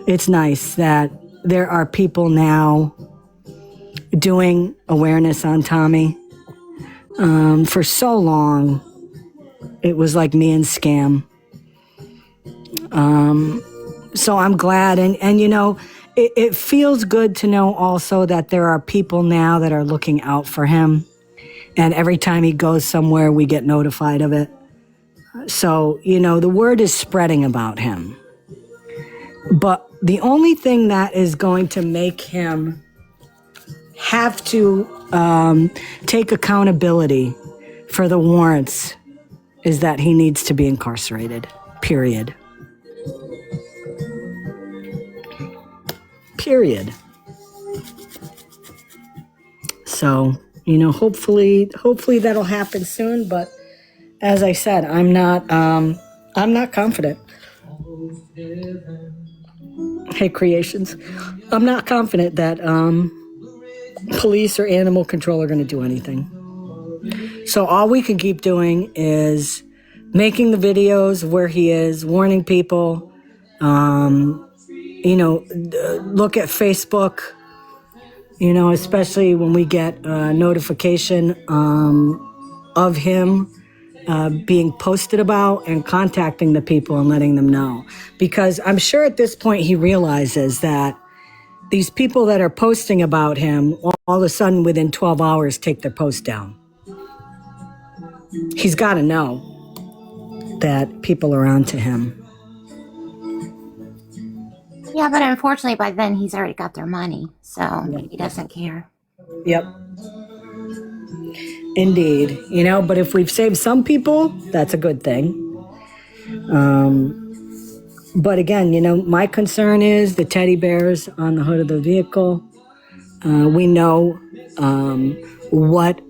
It's nice that there are people now doing awareness on Tommy. For so long, it was like me and Scam. So I'm glad. And it feels good to know also that there are people now that are looking out for him. And every time he goes somewhere, we get notified of it. So, the word is spreading about him. But the only thing that is going to make him have to take accountability for the warrants is that he needs to be incarcerated, period. Period. So, hopefully that'll happen soon. But as I said, I'm not confident. Hey, Creations, I'm not confident that police or animal control are going to do anything. So all we can keep doing is making the videos of where he is, warning people. Look at Facebook. Especially when we get a notification of him being posted about, and contacting the people and letting them know. Because I'm sure at this point he realizes that these people that are posting about him all of a sudden within 12 hours take their post down. He's got to know that people are onto him. Yeah, but unfortunately by then he's already got their money, so he doesn't care. Yep. Indeed. But if we've saved some people, that's a good thing. But again, my concern is the teddy bears on the hood of the vehicle. We know what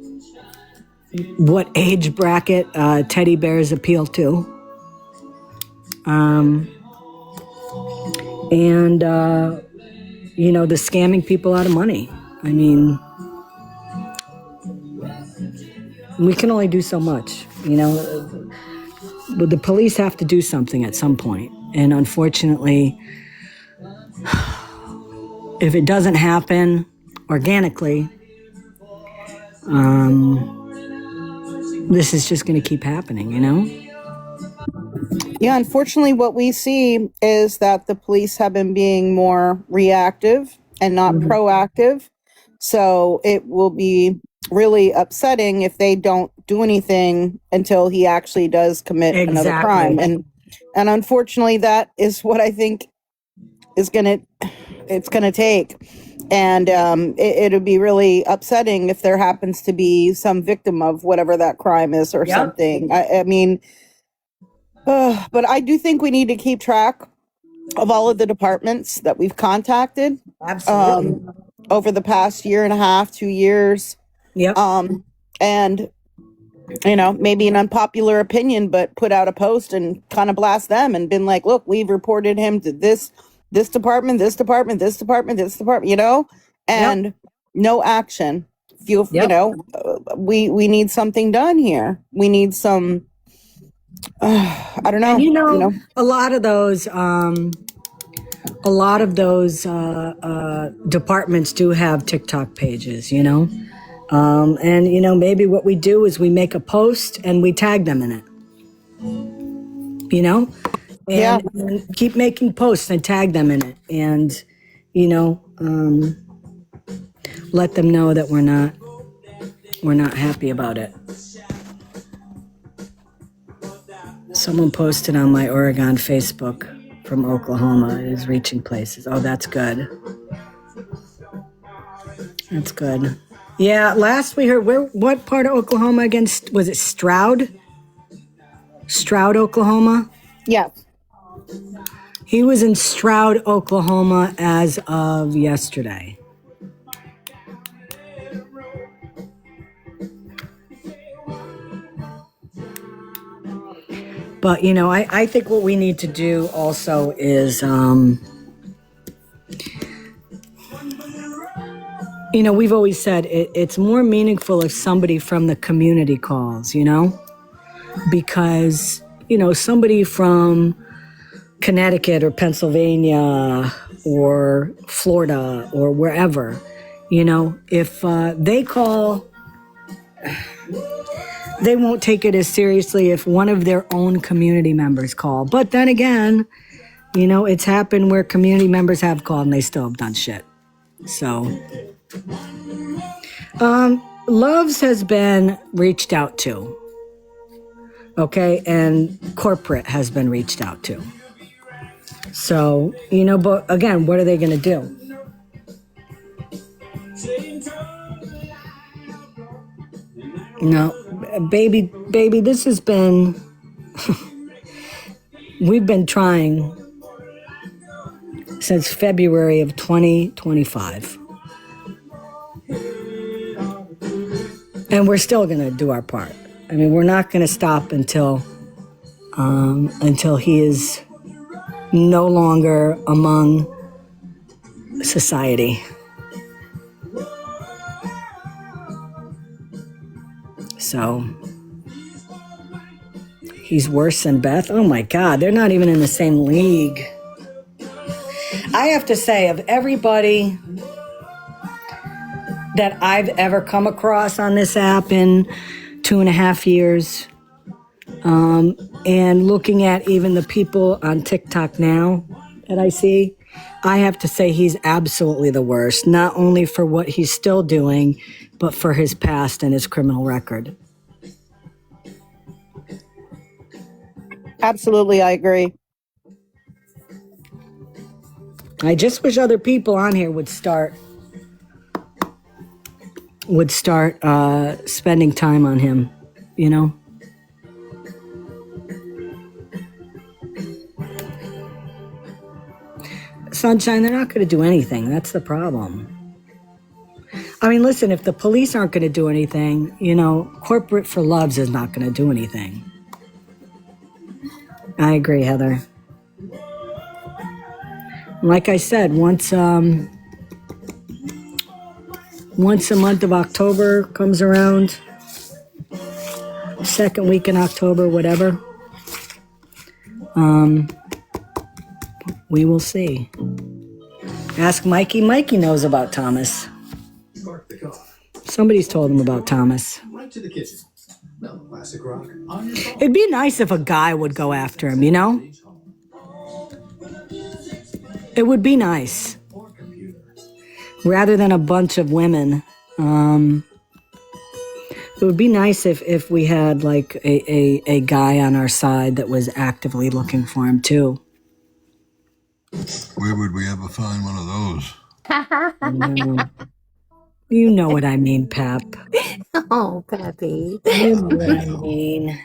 age bracket teddy bears appeal to. And the scamming people out of money. I mean, we can only do so much, but the police have to do something at some point. And unfortunately, if it doesn't happen organically, this is just going to keep happening, Yeah, unfortunately, what we see is that the police have been being more reactive and not proactive. So it will be really upsetting if they don't do anything until he actually does commit another crime. And unfortunately, that is what I think it's gonna take. And it'll be really upsetting if there happens to be some victim of whatever that crime is or something. I mean, but I do think we need to keep track of all of the departments that we've contacted. Absolutely. Over the past year and a half, 2 years. Yep. And maybe an unpopular opinion, but put out a post and kind of blast them and been like, look, we've reported him to this department, this department, this department, this department, and no action. We need something done here. We need some, I don't know. And a lot of those a lot of those departments do have TikTok pages, you know? And, you know, maybe what we do is we make a post and we tag them in it, you know? And keep making posts and tag them in it. And, you know, let them know that we're not happy about it. Someone posted on my Oregon Facebook from Oklahoma is reaching places. Oh, that's good. That's good. Yeah, last we heard, what part of Oklahoma again? Was it Stroud? Stroud, Oklahoma? Yeah. He was in Stroud, Oklahoma as of yesterday. But, you know, I think what we need to do also is, you know, we've always said it's more meaningful if somebody from the community calls, you know, because, you know, somebody from Connecticut or Pennsylvania or Florida or wherever, you know, if they call, they won't take it as seriously if one of their own community members call. But then again, you know, it's happened where community members have called and they still have done shit. So, Loves has been reached out to. Okay, and corporate has been reached out to. So, you know, but again, what are they going to do? No, baby, this has been, we've been trying since February of 2025. And we're still going to do our part. I mean, we're not going to stop until he is no longer among society. So he's worse than Beth. Oh my God, they're not even in the same league. I have to say, of everybody that I've ever come across on this app in 2.5 years, and looking at even the people on TikTok now that I see, I have to say he's absolutely the worst, not only for what he's still doing, but for his past and his criminal record. Absolutely, I agree. I just wish other people on here would start spending time on him, you know? Sunshine, they're not going to do anything. That's the problem. I mean, listen, if the police aren't going to do anything, you know, Corporate for Loves is not going to do anything. I agree, Heather. Like I said, once a month of October comes around, second week in October, whatever, we will see. Ask Mikey. Mikey knows about Thomas. Somebody's told him about Thomas. Right to the kitchen. No classic rock. It'd be nice if a guy would go after him, you know? It would be nice. Rather than a bunch of women. It would be nice if we had like a guy on our side that was actively looking for him too. Where would we ever find one of those? You know what I mean, Pep. Oh, Peppy. You know what I mean.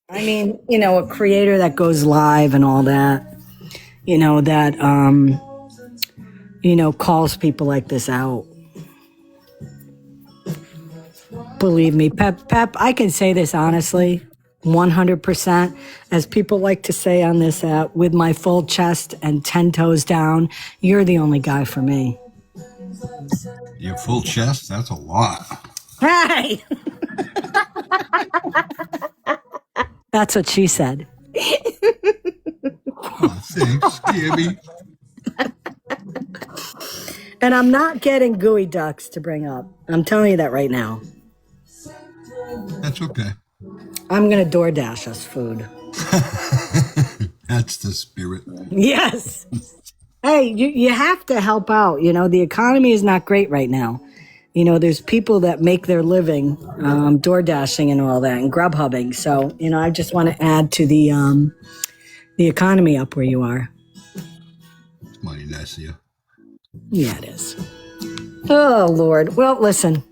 I mean, you know, a creator that goes live and all that, you know, that, you know, calls people like this out. Believe me, Pep, I can say this honestly, 100%, as people like to say on this app, with my full chest and 10 toes down, you're the only guy for me. Your full chest? That's a lot. Hey! That's what she said. Oh, thanks, Gabby. And I'm not getting gooey ducks to bring up. I'm telling you that right now. That's okay. I'm going to DoorDash us food. That's the spirit. Yes. Hey, you have to help out. You know, the economy is not great right now. You know, there's people that make their living door dashing and all that and Grubhubbing. So, you know, I just want to add to the economy up where you are. It's mighty nice of you. Yeah, it is. Oh, Lord. Well, listen,